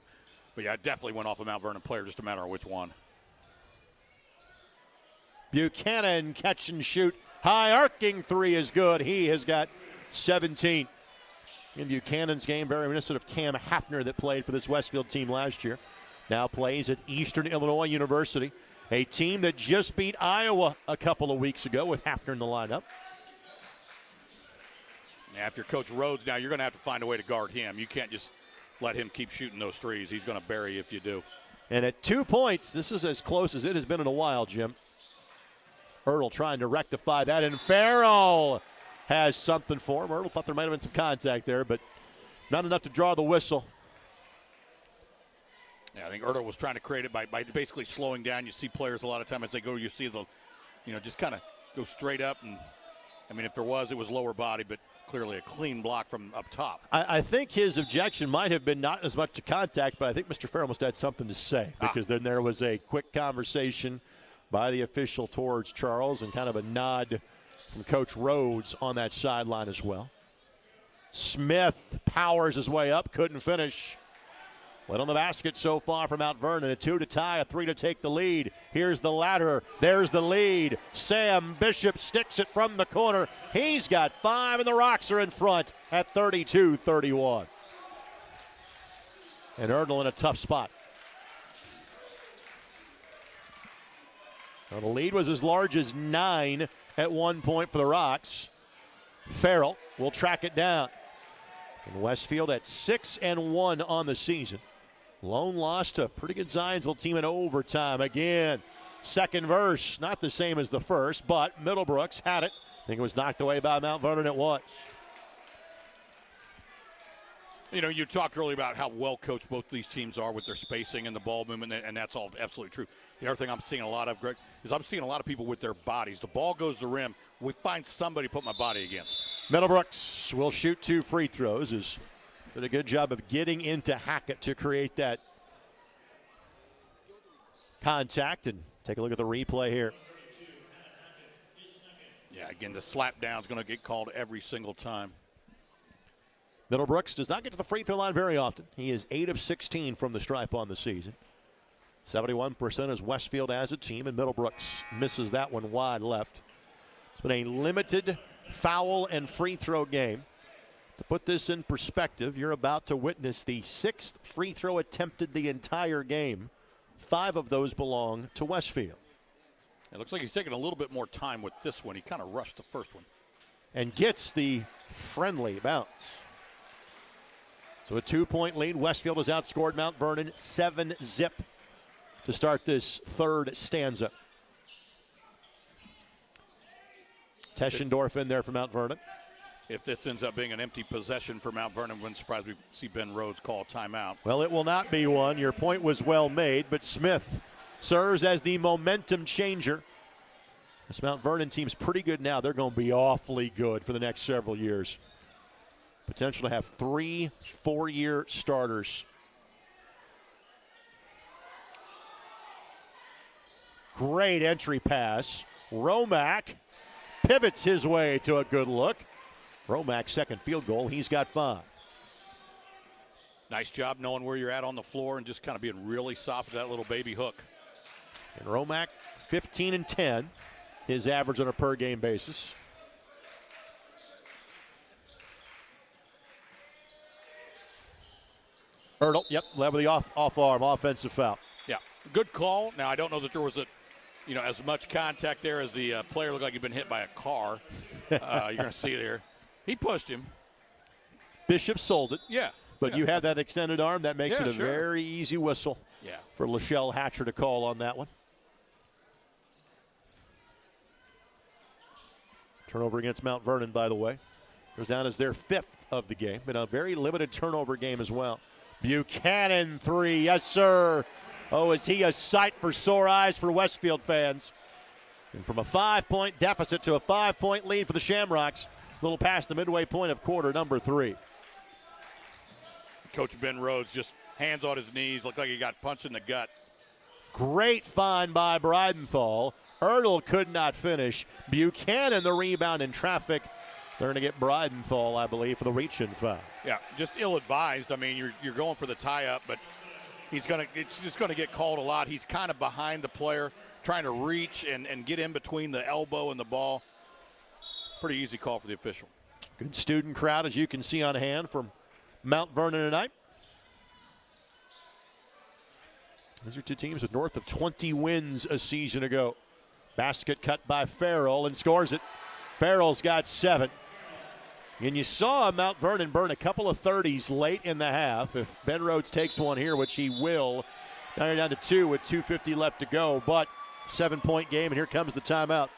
But, yeah, it definitely went off a Mount Vernon player, just a matter of which one. Buchanan, catch and shoot. High arcing 3 is good. He has got 17. In Buchanan's game, very reminiscent of Cam Hafner that played for this Westfield team last year. Now plays at Eastern Illinois University, a team that just beat Iowa a couple of weeks ago with Hafner in the lineup. After Coach Rhodes, now you're going to have to find a way to guard him. You can't just let him keep shooting those threes. He's going to bury you if you do. And at 2 points, this is as close as it has been in a while, Jim. Ertl trying to rectify that, and Farrell has something for him. Ertl thought there might have been some contact there, but not enough to draw the whistle. Yeah, I think Ertl was trying to create it by basically slowing down. You see players a lot of time as they go, you see the, just kind of go straight up I mean, if there was, it was lower body, but clearly a clean block from up top. I think his objection might have been not as much to contact, but I think Mr. Farrell must have had something to say, because then there was a quick conversation by the official towards Charles and kind of a nod from Coach Rhodes on that sideline as well. Smith powers his way up, couldn't finish. Went on the basket so far for Mount Vernon. A 2 to tie, a 3 to take the lead. Here's the ladder. There's the lead. Sam Bishop sticks it from the corner. He's got 5, and the Rocks are in front at 32-31. And Erdl in a tough spot. Now the lead was as large as 9 at one point for the Rocks. Farrell will track it down. And Westfield at 6-1 on the season. Lone loss to a pretty good Zionsville team in overtime. Again, second verse, not the same as the first, but Middlebrooks had it. I think it was knocked away by Mount Vernon. It was. You know, you talked earlier about how well coached both these teams are with their spacing and the ball movement, and that's all absolutely true. The other thing I'm seeing a lot of, Greg, is I'm seeing a lot of people with their bodies. The ball goes to the rim. We find somebody to put my body against. Middlebrooks will shoot 2 free throws. Has did a good job of getting into Hackett to create that contact. And take a look at the replay here. Yeah, again, the slap down is going to get called every single time. Middlebrooks does not get to the free throw line very often. He is 8 of 16 from the stripe on the season. 71% as Westfield as a team, and Middlebrooks misses that one wide left. It's been a limited foul and free throw game. To put this in perspective, you're about to witness the 6th free throw attempted the entire game. 5 of those belong to Westfield. It looks like he's taking a little bit more time with this one. He kind of rushed the first one. And gets the friendly bounce. So a 2-point lead. Westfield has outscored Mount Vernon 7-0 to start this third stanza. Teschendorf in there for Mount Vernon. If this ends up being an empty possession for Mount Vernon, wouldn't surprise me to see Ben Rhodes call a timeout. Well, it will not be one. Your point was well made, but Smith serves as the momentum changer. This Mount Vernon team's pretty good now. They're going to be awfully good for the next several years. Potential to have 3 4-year starters. Great entry pass. Romack pivots his way to a good look. Romack's second field goal. He's got 5. Nice job knowing where you're at on the floor and just kind of being really soft with that little baby hook. And Romack 15 and 10, his average on a per game basis. Erdl, yep, led with the off arm offensive foul. Yeah, good call. Now I don't know that there was as much contact there as the player looked like he'd been hit by a car. You're going to see it here. He pushed him. Bishop sold it. Yeah. But you have that extended arm, that makes it a sure. very easy whistle for Lachelle Hatcher to call on that one. Turnover against Mount Vernon, by the way. Goes down as their 5th of the game. Been a very limited turnover game as well. Buchanan 3, yes sir. Oh, is he a sight for sore eyes for Westfield fans. And from a 5-point deficit to a 5-point lead for the Shamrocks. A little past the midway point of quarter number 3. Coach Ben Rhodes just hands on his knees, looked like he got punched in the gut. Great find by Breidenthal. Erdl could not finish. Buchanan the rebound in traffic. They're going to get Breidenthal, I believe, for the reach-in foul. Yeah, just ill-advised. I mean, you're going for the tie-up, but it's just going to get called a lot. He's kind of behind the player, trying to reach and get in between the elbow and the ball. Pretty easy call for the official. Good student crowd, as you can see on hand, from Mount Vernon tonight. These are two teams with north of 20 wins a season ago. Basket cut by Farrell and scores it. Farrell's got 7. And you saw Mount Vernon burn a couple of 30s late in the half. If Ben Rhodes takes one here, which he will, now you're down to 2 with 2:50 left to go. But 7-point game, and here comes the timeout.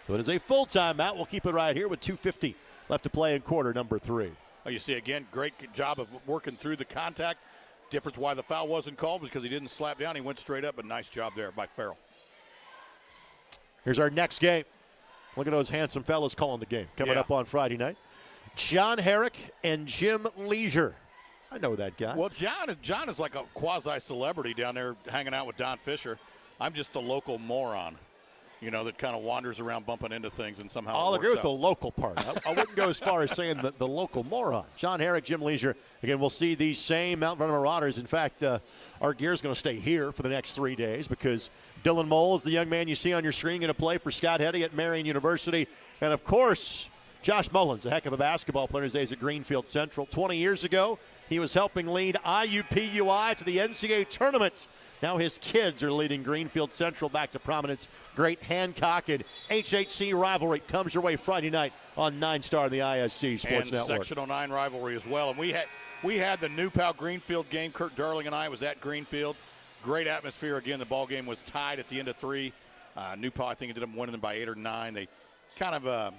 So it is a full timeout. We'll keep it right here with 2:50 left to play in quarter number 3. Oh, you see, again, great job of working through the contact. Difference why the foul wasn't called was because he didn't slap down. He went straight up, but nice job there by Farrell. Here's our next game. Look at those handsome fellas calling the game. Coming up on Friday night. John Herrick and Jim Leisure. I know that guy. Well, John is like a quasi-celebrity down there hanging out with Don Fisher. I'm just a local moron, that kind of wanders around bumping into things and somehow I'll agree with out. the local part. I wouldn't go as far as saying the local moron. John Herrick, Jim Leisure. Again, we'll see these same Mount Vernon Marauders. In fact, our gear is going to stay here for the next 3 days because Dylan Moles, the young man you see on your screen, going to play for Scott Heddy at Marion University. And, of course, Josh Mullins, a heck of a basketball player in his days at Greenfield Central. 20 years ago, he was helping lead IUPUI to the NCAA tournament. Now his kids are leading Greenfield Central back to prominence. Great Hancock and HHC rivalry comes your way Friday night on 9-Star and the ISC Sports and Network. Sectional 9 rivalry as well. And we had the New Pal Greenfield game. Kurt Darling and I was at Greenfield. Great atmosphere. Again, the ball game was tied at the end of 3. New Pal, I think, ended up winning them by 8 or 9. They kind of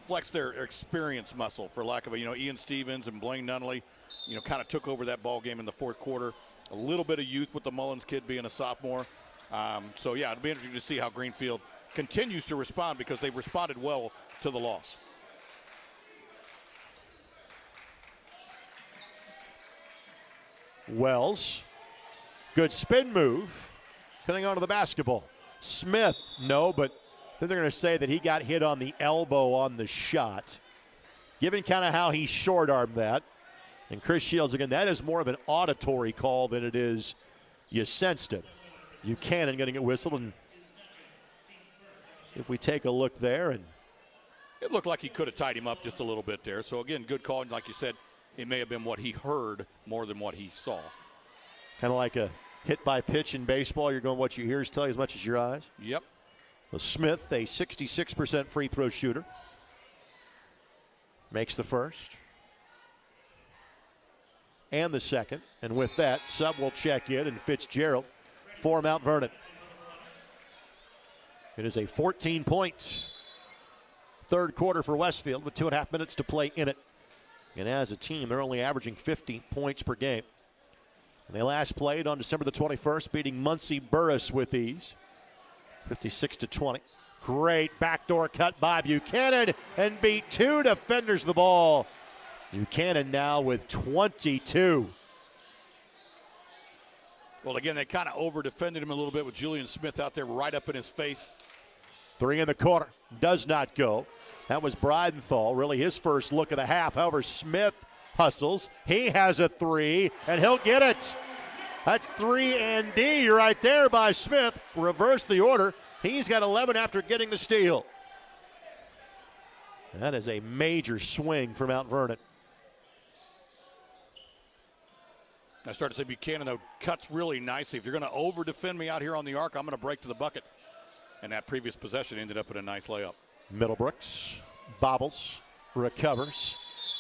flexed their experience muscle, for lack of Ian Stevens and Blaine Nunley, kind of took over that ball game in the fourth quarter. A little bit of youth with the Mullins kid being a sophomore. It'll be interesting to see how Greenfield continues to respond because they've responded well to the loss. Wells, good spin move, coming onto the basketball. Smith, no, but then they're going to say that he got hit on the elbow on the shot. Given kind of how he short-armed that. And Chris Shields, again, that is more of an auditory call than it is you sensed it. Buchanan getting it whistled, and if we take a look there, and it looked like he could have tied him up just a little bit there. So, again, good call. And like you said, it may have been what he heard more than what he saw. kind of like a hit by pitch in baseball. You're going what your ears tell you as much as your eyes. Yep. Well, Smith, a 66% free throw shooter, makes the first and the second. And with that, Sub will check in, and Fitzgerald for Mount Vernon. It is a 14-point third quarter for Westfield with 2.5 minutes to play in it. And as a team, they're only averaging 50 points per game. And they last played on December the 21st, beating Muncie Burris with ease, 56-20. Great backdoor cut by Buchanan and beat two defenders the ball. Buchanan now with 22. Well, again, they kind of over-defended him a little bit with Julian Smith out there right up in his face. Three in the corner. Does not go. That was Bridenthal, really his first look of the half. However, Smith hustles. He has a three, and he'll get it. That's 3 and D right there by Smith. Reverse the order. He's got 11 after getting the steal. That is a major swing for Mount Vernon. I started to say Buchanan, though, cuts really nicely. If you're going to over-defend me out here on the arc, I'm going to break to the bucket. And that previous possession ended up in a nice layup. Middlebrooks bobbles, recovers,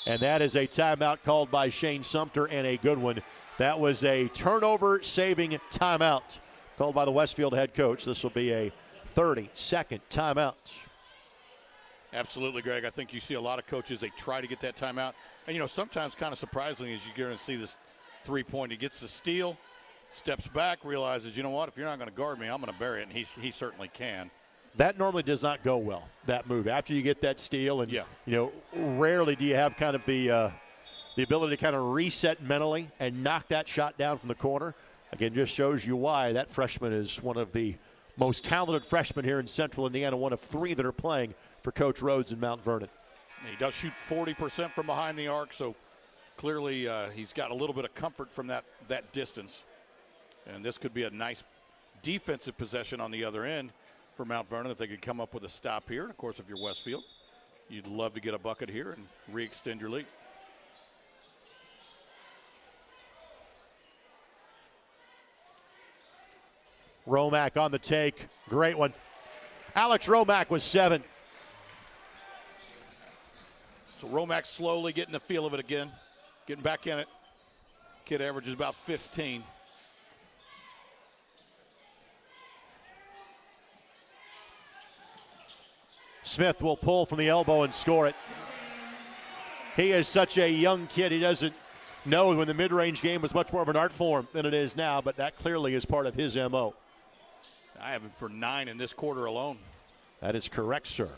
and that is a timeout called by Shane Sumter, and a good one. That was a turnover-saving timeout called by the Westfield head coach. This will be a 30-second timeout. Absolutely, Greg. I think you see a lot of coaches, they try to get that timeout. And, you know, sometimes kind of surprisingly as you're going to see this three-point, he gets the steal, steps back, realizes, you know what, if you're not going to guard me, I'm going to bury it, and he certainly can. That normally does not go well, that move. After you get that steal, and, yeah, you know, rarely do you have kind of the ability to kind of reset mentally and knock that shot down from the corner. Again, just shows you why that freshman is one of the most talented freshmen here in Central Indiana, one of 3 that are playing for Coach Rhodes in Mount Vernon. He does shoot 40% from behind the arc, so clearly he's got a little bit of comfort from that distance. And this could be a nice defensive possession on the other end for Mount Vernon if they could come up with a stop here. And, of course, if you're Westfield, you'd love to get a bucket here and re-extend your lead. Romack on the take. Great one. Alex Romack was 7. So Romack slowly getting the feel of it again, getting back in it. Kid averages about 15. Smith will pull from the elbow and score it. He is such a young kid. He doesn't know when the mid-range game was much more of an art form than it is now, but that clearly is part of his MO. I have him for 9 in this quarter alone. That is correct, sir.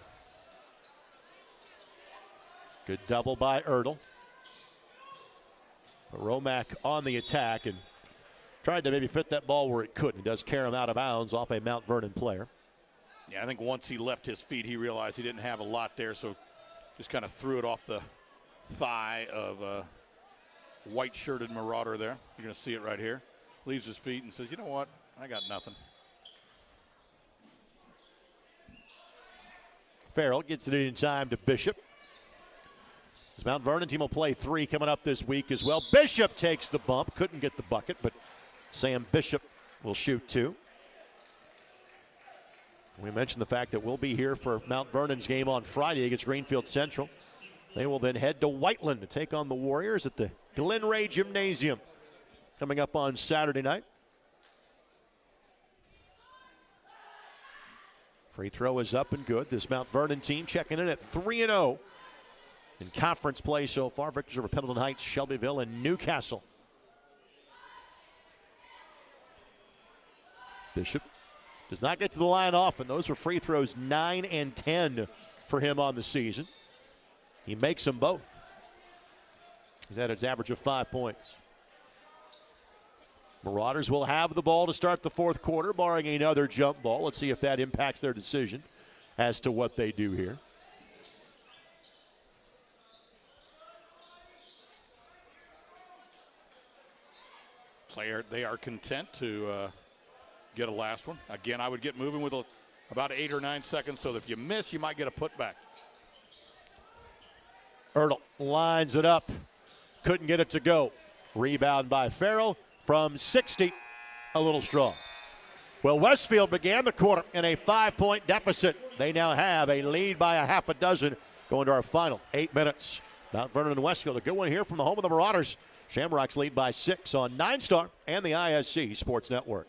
Good double by Ertl. Romack on the attack and tried to maybe fit that ball where it couldn't. He does carry him out of bounds off a Mount Vernon player. Yeah, I think once he left his feet, he realized he didn't have a lot there, so just kind of threw it off the thigh of a white-shirted Marauder there. You're going to see it right here. Leaves his feet and says, you know what, I got nothing. Farrell gets it in time to Bishop. This Mount Vernon team will play 3 coming up this week as well. Bishop takes the bump. Couldn't get the bucket, but Sam Bishop will shoot 2. We mentioned the fact that we'll be here for Mount Vernon's game on Friday against Greenfield Central. They will then head to Whiteland to take on the Warriors at the Glen Ray Gymnasium coming up on Saturday night. Free throw is up and good. This Mount Vernon team checking in at 3-0 in conference play so far. Victors over Pendleton Heights, Shelbyville, and Newcastle. Bishop does not get to the line often. Those are free throws 9 and 10 for him on the season. He makes them both. He's at his average of 5 points. Marauders will have the ball to start the fourth quarter, barring another jump ball. Let's see if that impacts their decision as to what they do here. So they are content to get a last one. Again, I would get moving with about 8 or 9 seconds, so that if you miss, you might get a putback. Ertl lines it up. Couldn't get it to go. Rebound by Farrell from 60. A little strong. Well, Westfield began the quarter in a 5-point deficit. They now have a lead by a half a dozen going to our final 8 minutes. Mount Vernon and Westfield, a good one here from the home of the Marauders. Shamrocks lead by 6 on 9 Star and the ISC Sports Network.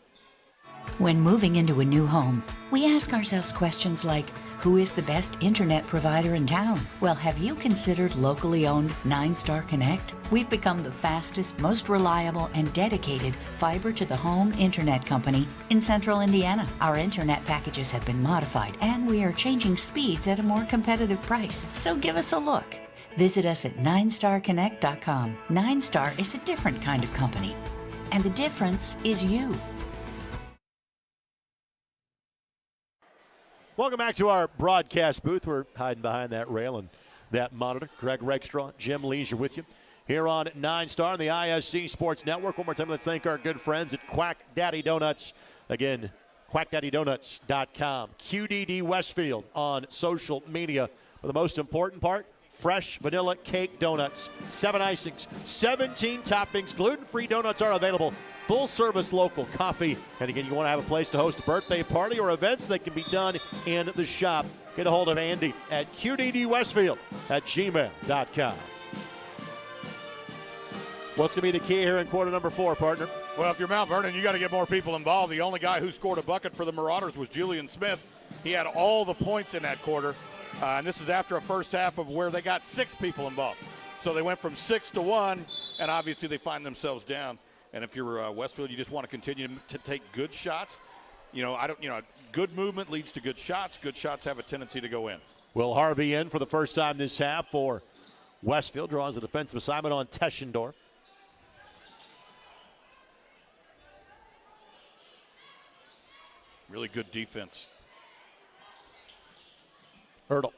When moving into a new home, we ask ourselves questions like, who is the best internet provider in town? Well, have you considered locally owned 9-Star Connect? We've become the fastest, most reliable, and dedicated fiber-to-the-home internet company in central Indiana. Our internet packages have been modified, and we are changing speeds at a more competitive price. So give us a look. Visit us at 9starconnect.com. 9-Star is a different kind of company, and the difference is you. Welcome back to our broadcast booth. We're hiding behind that rail and that monitor. Greg Regstraw, Jim Leisure with you here on 9 Star and the ISC Sports Network. One more time, let's thank our good friends at Quack Daddy Donuts. Again, quackdaddydonuts.com. QDD Westfield on social media. But the most important part, fresh vanilla cake donuts. 7 icings, 17 toppings. Gluten-free donuts are available. Full-service local coffee. And again, you want to have a place to host a birthday party or events that can be done in the shop. Get a hold of Andy at qddwestfield@gmail.com. What's going to be the key here in quarter number 4, partner? Well, if you're Mount Vernon, you got to get more people involved. The only guy who scored a bucket for the Marauders was Julian Smith. He had all the points in that quarter. And this is after a first half of where they got 6 people involved. So they went from 6 to 1, and obviously they find themselves down. And if you're Westfield, you just want to continue to take good shots. Good movement leads to good shots. Good shots have a tendency to go in. Will Harvey in for the first time this half for Westfield. Draws a defensive assignment on Teschendorf. Really good defense. Ertl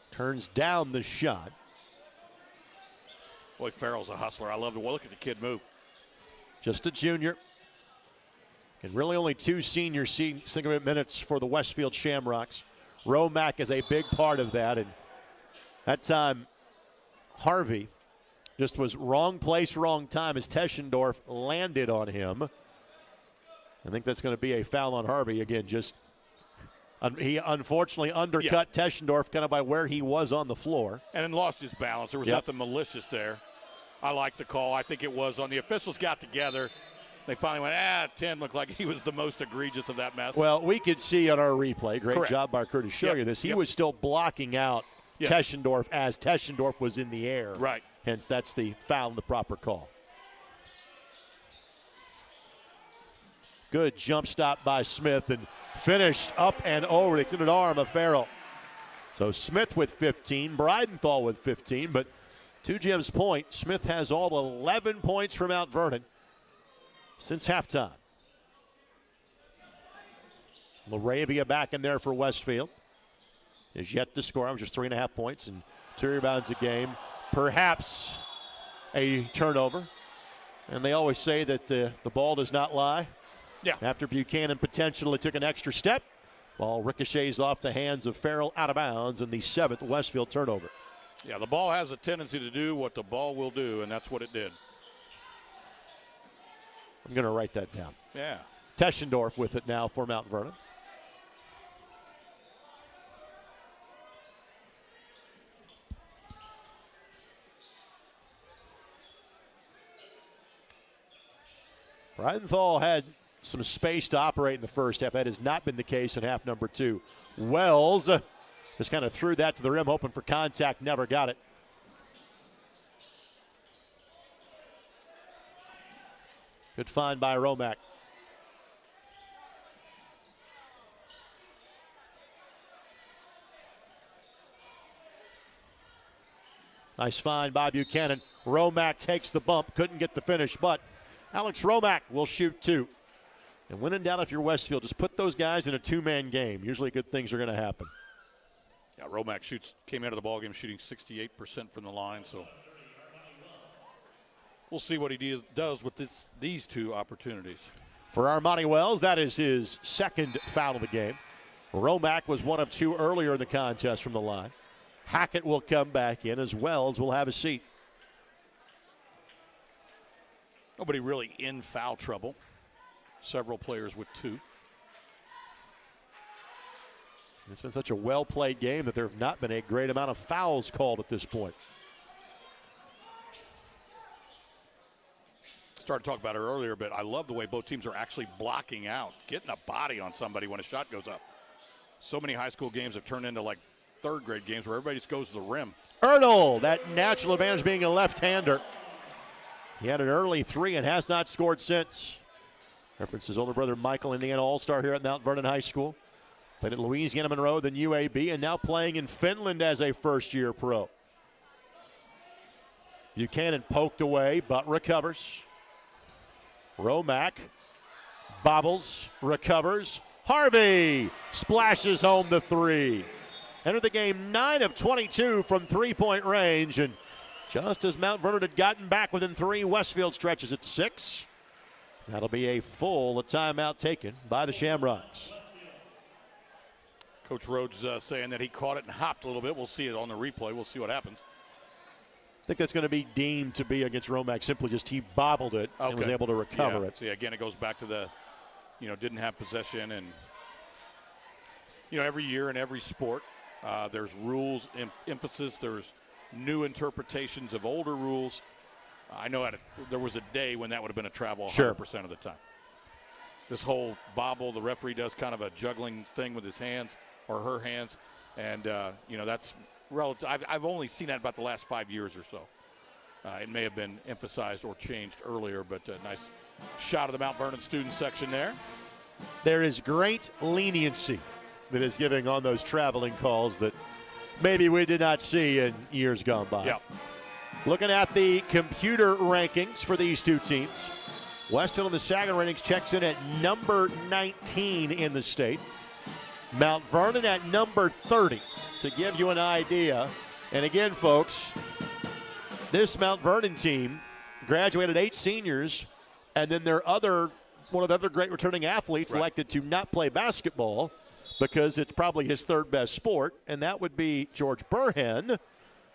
turns down the shot. Boy, Farrell's a hustler. I love to look at the kid move. Just a junior. And really only 2 senior single minutes for the Westfield Shamrocks. Romack is a big part of that. And that time, Harvey just was wrong place, wrong time as Teschendorf landed on him. I think that's going to be a foul on Harvey. Again, he unfortunately undercut Teschendorf kind of by where he was on the floor. And then lost his balance. There was nothing malicious there. I like the call. I think it was on the officials got together. They finally went, 10 looked like he was the most egregious of that mess. Well, we could see on our replay, great Correct. job by Kurt to show you this. He was still blocking out Teschendorf as Teschendorf was in the air. Right. Hence, that's the foul and the proper call. Good jump stop by Smith and finished up and over the extended arm of Farrell. So Smith with 15, Breidenthal with 15, but to Jim's point, Smith has all 11 points for Mount Vernon since halftime. Laravia back in there for Westfield. Is yet to score. Just 3.5 points and 2 rebounds a game. Perhaps a turnover. And they always say that the ball does not lie. Yeah. After Buchanan potentially took an extra step, ball ricochets off the hands of Farrell out of bounds in the 7th Westfield turnover. Yeah, the ball has a tendency to do what the ball will do, and that's what it did. I'm going to write that down. Yeah. Teschendorf with it now for Mount Vernon. Breidenthal had some space to operate in the first half. That has not been the case in half number 2. Wells just kind of threw that to the rim, hoping for contact, never got it. Good find by Romack. Nice find by Buchanan. Romack takes the bump, couldn't get the finish, but Alex Romack will shoot 2. And when in doubt, if you're Westfield, just put those guys in a 2-man game. Usually good things are going to happen. Yeah, Romack came out of the ballgame shooting 68% from the line, so we'll see what he does with these 2 opportunities. For Armani Wells, that is his 2nd foul of the game. Romack was 1 of 2 earlier in the contest from the line. Hackett will come back in as Wells will have a seat. Nobody really in foul trouble. Several players with 2. It's been such a well-played game that there have not been a great amount of fouls called at this point. Started to talk about it earlier, but I love the way both teams are actually blocking out, getting a body on somebody when a shot goes up. So many high school games have turned into like 3rd grade games where everybody just goes to the rim. Erdl, that natural advantage being a left-hander. He had an early 3 and has not scored since. References his older brother Michael, Indiana All-Star here at Mount Vernon High School. Played at Louisiana Monroe, then UAB, and now playing in Finland as a first-year pro. Buchanan poked away, but recovers. Romack bobbles, recovers. Harvey splashes home the 3. Entered the game 9 of 22 from 3-point range, and just as Mount Vernon had gotten back within 3, Westfield stretches at 6. That'll be a full timeout taken by the Shamrocks. Coach Rhodes saying that he caught it and hopped a little bit. We'll see it on the replay. We'll see what happens. I think that's going to be deemed to be against Romack. Simply just he bobbled it and was able to recover it. See, again, it goes back to the, didn't have possession. And, every year in every sport, there's rules, emphasis. There's new interpretations of older rules. I know there was a day when that would have been a travel 100% of the time. This whole bobble, the referee does kind of a juggling thing with his hands or her hands. And, that's relative. I've only seen that about the last 5 years or so. It may have been emphasized or changed earlier, but nice shot of the Mount Vernon student section there. There is great leniency that is giving on those traveling calls that maybe we did not see in years gone by. Yeah. Looking at the computer rankings for these 2 teams, Westfield in the Sagan ratings checks in at number 19 in the state. Mount Vernon at number 30, to give you an idea. And again, folks, this Mount Vernon team graduated 8 seniors, and then one of the other great returning athletes elected to not play basketball because it's probably his 3rd best sport, and that would be George Burhan,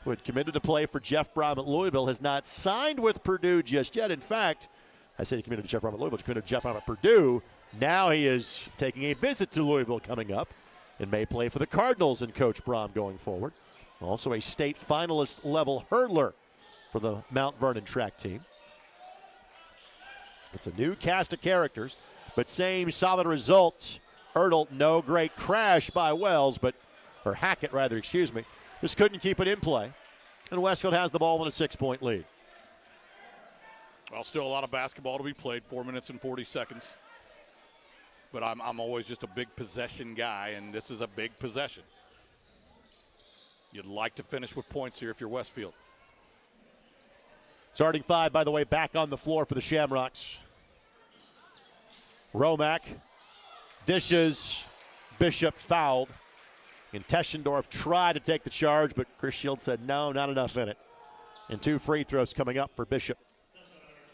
who had committed to play for Jeff Brom at Louisville, has not signed with Purdue just yet. In fact, I said he committed to Jeff Brom at Louisville, he committed to Jeff Brom at Purdue. Now he is taking a visit to Louisville coming up and may play for the Cardinals and Coach Brom going forward. Also a state finalist level hurdler for the Mount Vernon track team. It's a new cast of characters, but same solid results. Erdl, no great crash by Wells, or Hackett rather, excuse me. Just couldn't keep it in play. And Westfield has the ball in a 6-point lead. Well, still a lot of basketball to be played, 4 minutes and 40 seconds. but I'm always just a big possession guy, and this is a big possession. You'd like to finish with points here if you're Westfield. Starting five, by the way, back on the floor for the Shamrocks. Romack dishes, Bishop fouled. And Teschendorf tried to take the charge, but Chris Shields said no, not enough in it. And 2 free throws coming up for Bishop.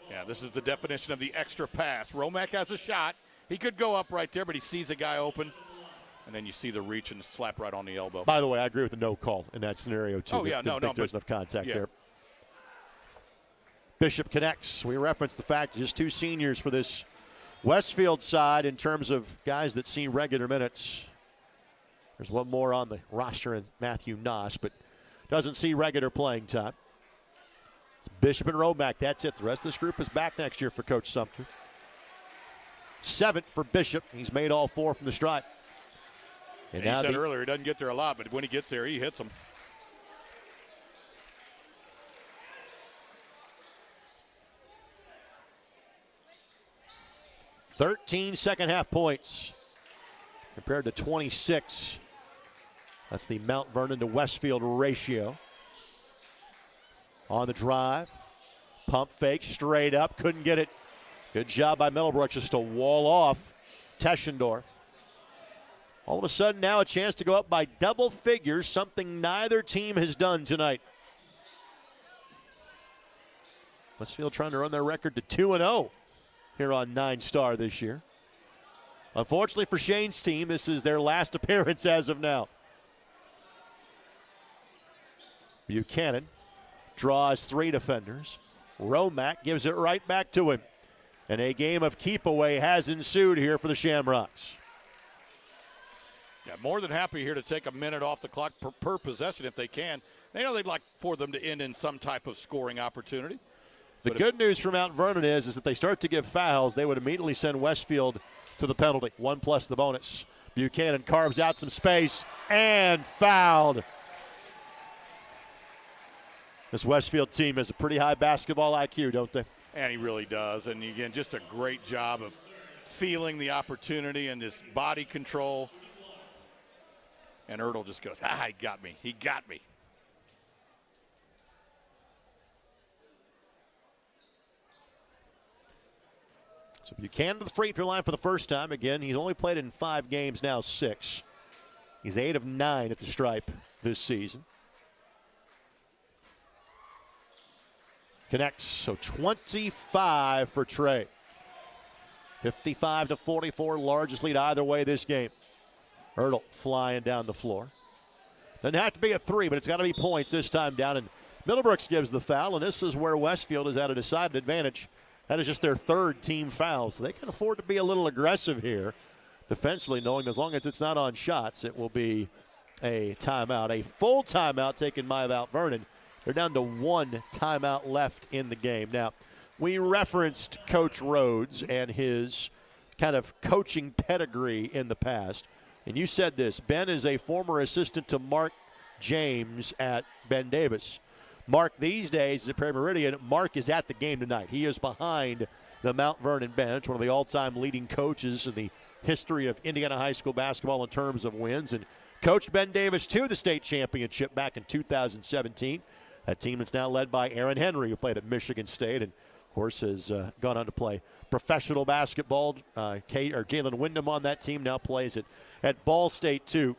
Yeah, this is the definition of the extra pass. Romack has a shot. He could go up right there, but he sees a guy open. And then you see the reach and slap right on the elbow. By the way, I agree with the no call in that scenario, too. Oh, yeah, no, there's enough contact yeah. there. Bishop connects. We referenced the fact just 2 seniors for this Westfield side in terms of guys that see regular minutes. There's one more on the roster in Matthew Noss, but doesn't see regular playing time. It's Bishop and Romack. That's it. The rest of this group is back next year for Coach Sumter. 7 for Bishop. He's made all 4 from the stripe. And he said earlier he doesn't get there a lot, but when he gets there, he hits them. 13 second half points compared to 26. That's the Mount Vernon to Westfield ratio. On the drive, pump fake, straight up, couldn't get it. Good job by Middlebrook just to wall off Teschendorf. All of a sudden now a chance to go up by double figures, something neither team has done tonight. Westfield trying to run their record to 2-0 here on 9-Star this year. Unfortunately for Shane's team, this is their last appearance as of now. Buchanan draws 3 defenders. Romack gives it right back to him. And a game of keep away has ensued here for the Shamrocks. Yeah, more than happy here to take a minute off the clock per possession if they can. They know they'd like for them to end in some type of scoring opportunity. The good news for Mount Vernon is that they start to give fouls, they would immediately send Westfield to the penalty. 1 plus the bonus. Buchanan carves out some space and fouled. This Westfield team has a pretty high basketball IQ, don't they? And he really does. And again, just a great job of feeling the opportunity and his body control. And Ertl just goes, he got me. He got me. So Buchanan to the free throw line for the first time. Again, he's only played in 5 games now, 6. He's 8 of 9 at the stripe this season. Connects, so 25 for Trey. 55-44, largest lead either way this game. Ertl flying down the floor. Doesn't have to be a 3, but it's got to be points this time down. And Middlebrooks gives the foul, and this is where Westfield is at a decided advantage. That is just their 3rd team foul, so they can afford to be a little aggressive here defensively, knowing as long as it's not on shots, it will be a timeout. A full timeout taken by Mount Vernon. They're down to 1 timeout left in the game. Now, we referenced Coach Rhodes and his kind of coaching pedigree in the past. And you said this, Ben is a former assistant to Mark James at Ben Davis. Mark these days is at Perry Meridian. Mark is at the game tonight. He is behind the Mount Vernon bench, one of the all-time leading coaches in the history of Indiana high school basketball in terms of wins. And coached Ben Davis to the state championship back in 2017. A team that's now led by Aaron Henry, who played at Michigan State and, of course, has gone on to play professional basketball. Jalen Wyndham on that team now plays at Ball State, too.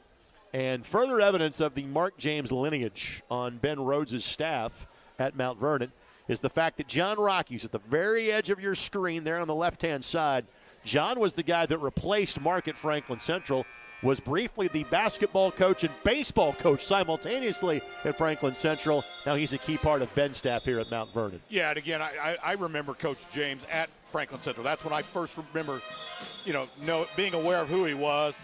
And further evidence of the Mark James lineage on Ben Rhodes' staff at Mount Vernon is the fact that John Rocky's at the very edge of your screen there on the left-hand side. John was the guy that replaced Mark at Franklin Central, was briefly the basketball coach and baseball coach simultaneously at Franklin Central. Now he's a key part of Ben's staff here at Mount Vernon. Yeah, and again, I remember Coach James at Franklin Central. That's when I first remember, being aware of who he was.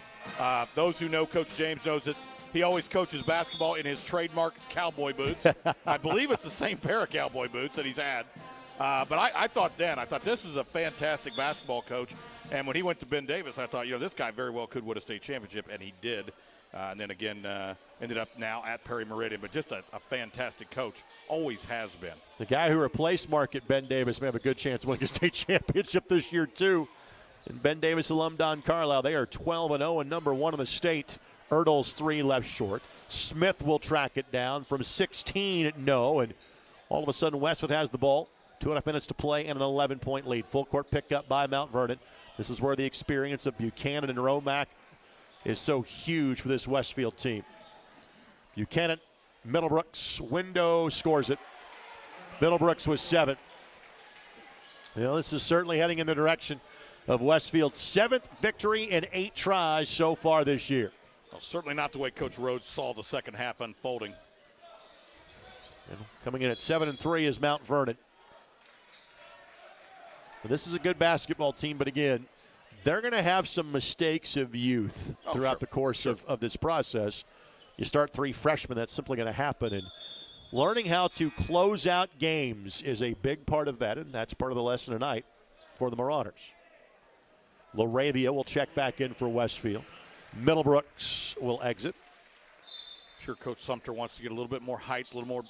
Those who know Coach James knows that he always coaches basketball in his trademark cowboy boots. I believe it's the same pair of cowboy boots that he's had. But I thought this is a fantastic basketball coach. And when he went to Ben Davis, I thought, this guy very well could win a state championship, and he did. And then again, ended up now at Perry Meridian. But just a fantastic coach, always has been. The guy who replaced Mark at Ben Davis may have a good chance of winning a state championship this year, too. And Ben Davis alum Don Carlisle, they are 12-0 and number 1 in the state. Erdel's 3 left short. Smith will track it down from 16, no, and all of a sudden Westfield has the ball. 2.5 minutes to play and an 11-point lead. Full court pick up by Mount Vernon. This is where the experience of Buchanan and Romack is so huge for this Westfield team. Buchanan, Middlebrooks, window, scores it. Middlebrooks was 7. You know, this is certainly heading in the direction of Westfield's 7th victory in 8 tries so far this year. Well, certainly not the way Coach Rhodes saw the second half unfolding. And coming in at 7-3 is Mount Vernon. But this is a good basketball team, but again, they're going to have some mistakes of youth throughout the course of this process. You start 3 freshmen, that's simply going to happen. And learning how to close out games is a big part of that, and that's part of the lesson tonight for the Marauders. Laravia will check back in for Westfield. Middlebrooks will exit. Sure, Coach Sumter wants to get a little bit more height, a little more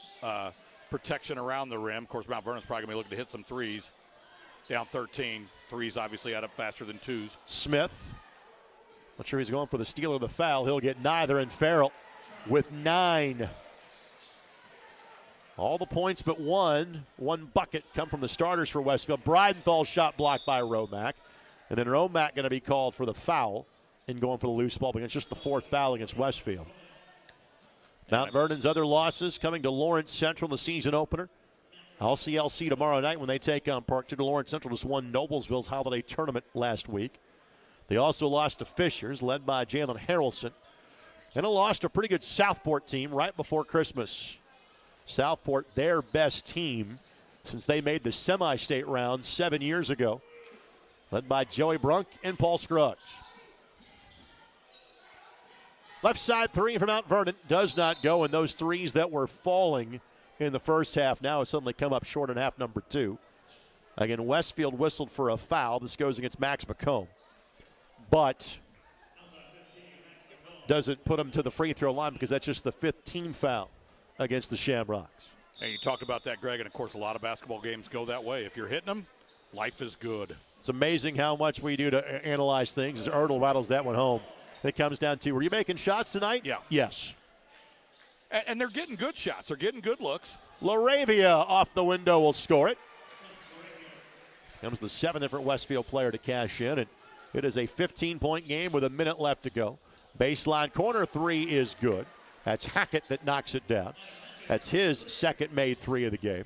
protection around the rim. Of course, Mount Vernon's probably going to be looking to hit some threes. Down 13. Threes obviously add up faster than 2s. Smith, not sure he's going for the steal or the foul. He'll get neither, and Farrell with 9. All the points but one bucket come from the starters for Westfield. Breidenthal shot blocked by Romack. And then Romack going to be called for the foul and going for the loose ball, but it's just the 4th foul against Westfield. Mount Vernon's other losses coming to Lawrence Central in the season opener. LCLC tomorrow night when they take on Park 2. Lawrence Central just won Noblesville's holiday tournament last week. They also lost to Fishers, led by Jalen Harrelson. And a loss to a pretty good Southport team right before Christmas. Southport, their best team since they made the semi-state round 7 years ago, led by Joey Brunk and Paul Scruggs. Left side 3 from Mount Vernon does not go, and those threes that were falling in the first half now have suddenly come up short in half number 2. Again, Westfield whistled for a foul. This goes against Max McComb. But doesn't put him to the free throw line because that's just the 5th team foul against the Shamrocks. And you talked about that, Greg, and of course a lot of basketball games go that way. If you're hitting them, life is good. It's amazing how much we do to analyze things as Erdel rattles that one home. It comes down to, were you making shots tonight? Yeah. Yes. And they're getting good shots. They're getting good looks. Laravia off the window will score it. Comes the 7th different Westfield player to cash in, and it is a 15-point game with a minute left to go. Baseline corner 3 is good. That's Hackett that knocks it down. That's his second made 3 of the game.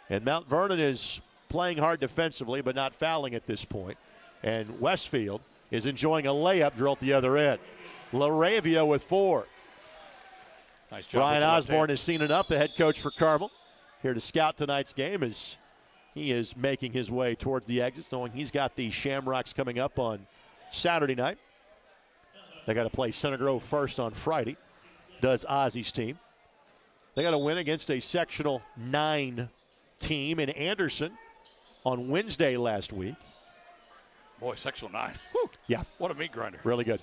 And Mount Vernon is playing hard defensively but not fouling at this point. And Westfield is enjoying a layup drill at the other end. Laravia with 4. Nice job. Ryan Osborne has seen enough, the head coach for Carmel, here to scout tonight's game as he is making his way towards the exits, knowing he's got the Shamrocks coming up on Saturday night. They got to play Center Grove first on Friday, does Ozzy's team. They got to win against a sectional 9 team in Anderson on Wednesday last week. Boy, sectional 9. Whew. Yeah. What a meat grinder. Really good.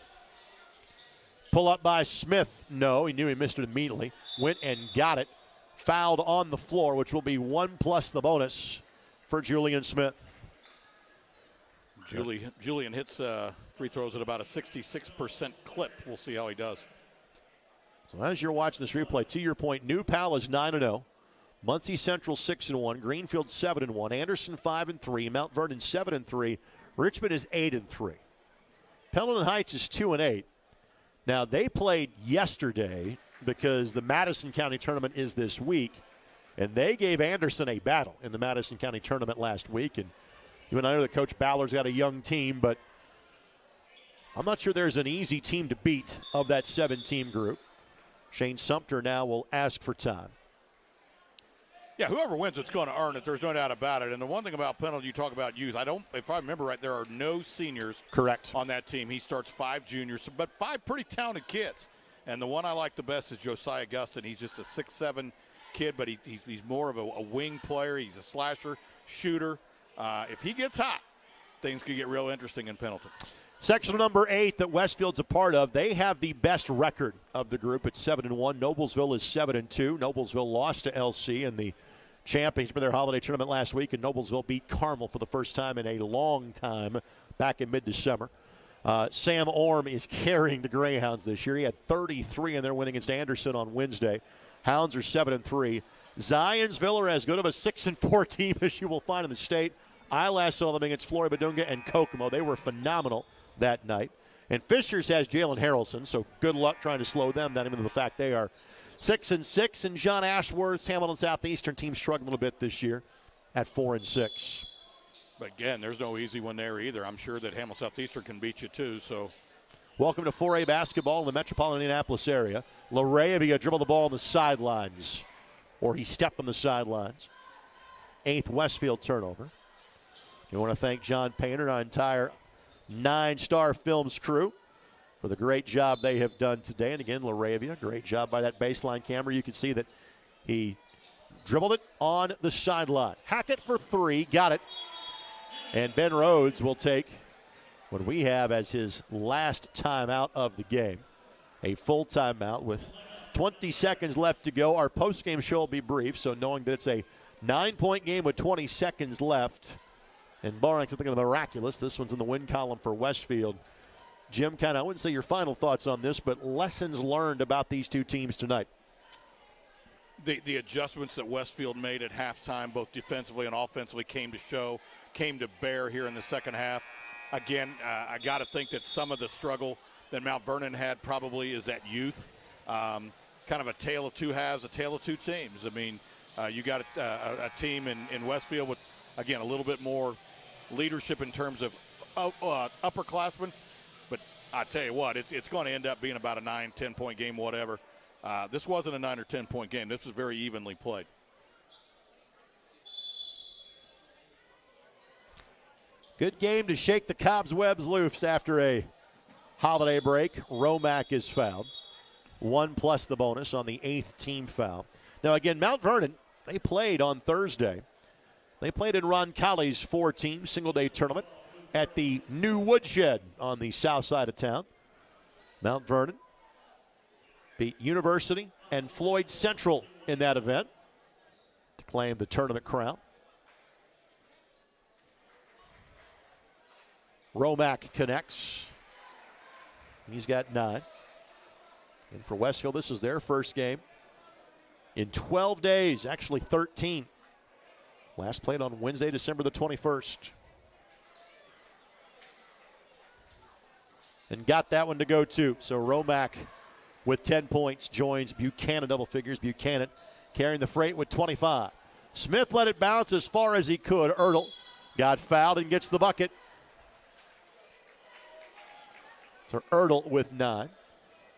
Pull up by Smith. No, he knew he missed it immediately. Went and got it. Fouled on the floor, which will be 1 plus the bonus for Julian Smith. Julian hits free throws at about a 66% clip. We'll see how he does. So as you're watching this replay, to your point, New Pal is 9-0. Muncie Central 6-1. Greenfield 7-1. Anderson 5-3. Mount Vernon 7-3. Richmond is 8-3. Pelham Heights is 2-8. Now they played yesterday because the Madison County tournament is this week, and they gave Anderson a battle in the Madison County tournament last week. And even I know that Coach Ballard's got a young team, but I'm not sure there's an easy team to beat of that 7-team group. Shane Sumter now will ask for time. Yeah, whoever wins it's going to earn it. There's no doubt about it. And the one thing about Pendleton, you talk about youth. If I remember right, there are no seniors correct on that team. He starts 5 juniors, but 5 pretty talented kids. And the one I like the best is Josiah Gustin. He's just a 6'7" kid, but he's more of a wing player. He's a slasher, shooter. If he gets hot, things could get real interesting in Pendleton. Section number 8 that Westfield's a part of, they have the best record of the group at 7-1. Noblesville is 7-2. Noblesville lost to LC in the champions for their holiday tournament last week, and Noblesville beat Carmel for the first time in a long time back in mid-December. Sam Orm is carrying the Greyhounds this year. He had 33 in their win against Anderson on Wednesday. Hounds are 7-3. Zionsville are as good of a 6-4 team as you will find in the state. I last saw them against Florida Badunga and Kokomo. They were phenomenal that night. And Fishers has Jalen Harrelson, so good luck trying to slow them down, even though the fact they are 6-6. And John Ashworth's Hamilton Southeastern team struggled a little bit this year at 4-6. But again, there's no easy one there either. I'm sure that Hamilton Southeastern can beat you too. So, welcome to 4A basketball in the metropolitan Indianapolis area. LaRavia dribbled the ball on the sidelines, or he stepped on the sidelines. 8th Westfield turnover. We want to thank John Painter and our entire 9-Star Films crew for the great job they have done today. And again, LaRavia, great job by that baseline camera. You can see that he dribbled it on the sideline. Hackett for 3, got it. And Ben Rhodes will take what we have as his last timeout of the game. A full timeout with 20 seconds left to go. Our post-game show will be brief, so knowing that it's a 9-point game with 20 seconds left, and barring something of the miraculous, this one's in the win column for Westfield. Jim, I wouldn't say your final thoughts on this, but lessons learned about these two teams tonight. The adjustments that Westfield made at halftime, both defensively and offensively, came to bear here in the second half. Again, I got to think that some of the struggle that Mount Vernon had probably is that youth. Kind of a tale of two halves, a tale of two teams. I mean, you got a team in Westfield with, again, a little bit more leadership in terms of upperclassmen. But I tell you what, it's going to end up being about a 9-10 point game, whatever. This wasn't a 9 or 10 point game. This was very evenly played. Good game to shake the cobwebs loose after a holiday break. Romack is fouled. 1 plus the bonus on the 8th team foul. Now again, Mount Vernon, they played on Thursday. They played in Roncalli's 4-team single-day tournament at the New Woodshed on the south side of town. Mount Vernon beat University and Floyd Central in that event to claim the tournament crown. Romack connects. He's got 9. And for Westfield, this is their first game in 12 days, actually 13. Last played on Wednesday, December the 21st. And got that one to go too. So Romack with 10 points joins Buchanan, double figures. Buchanan carrying the freight with 25. Smith let it bounce as far as he could. Ertl got fouled and gets the bucket. So Ertl with 9.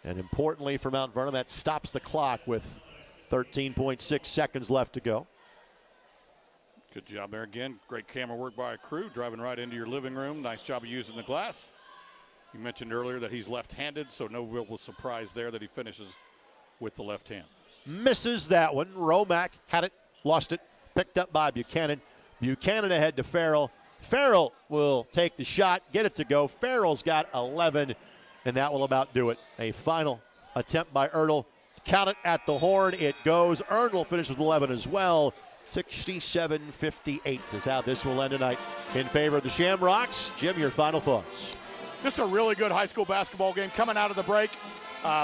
And importantly for Mount Vernon, that stops the clock with 13.6 seconds left to go. Good job there again. Great camera work by a crew, driving right into your living room. Nice job of using the glass. You mentioned earlier that he's left-handed, so no real surprise there that he finishes with the left hand. Misses that one. Romack had it, lost it, picked up by Buchanan. Buchanan ahead to Farrell. Farrell will take the shot, get it to go. Farrell's got 11, and that will about do it. A final attempt by Ertl. Count it at the horn. It goes. Ertl finishes with 11 as well. 67-58 is how this will end tonight in favor of the Shamrocks. Jim, your final thoughts. Just a really good high school basketball game coming out of the break.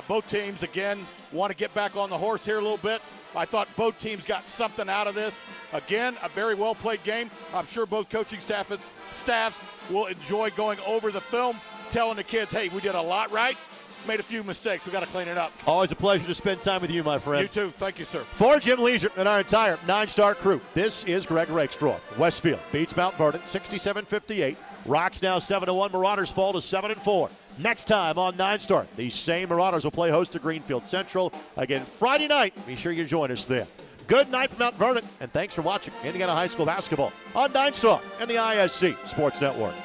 Both teams, again, want to get back on the horse here a little bit. I thought both teams got something out of this. Again, a very well-played game. I'm sure both coaching staffs will enjoy going over the film, telling the kids, hey, we did a lot right, made a few mistakes. We got to clean it up. Always a pleasure to spend time with you, my friend. You too. Thank you, sir. For Jim Leisure and our entire 9-Star crew, this is Greg Rakestraw. Westfield beats Mount Vernon 67-58. Rocks now 7-1. Marauders fall to 7-4. Next time on 9-Star, these same Marauders will play host to Greenfield Central again Friday night. Be sure you join us there. Good night from Mount Vernon, and thanks for watching Indiana High School Basketball on 9-Star and the ISC Sports Network.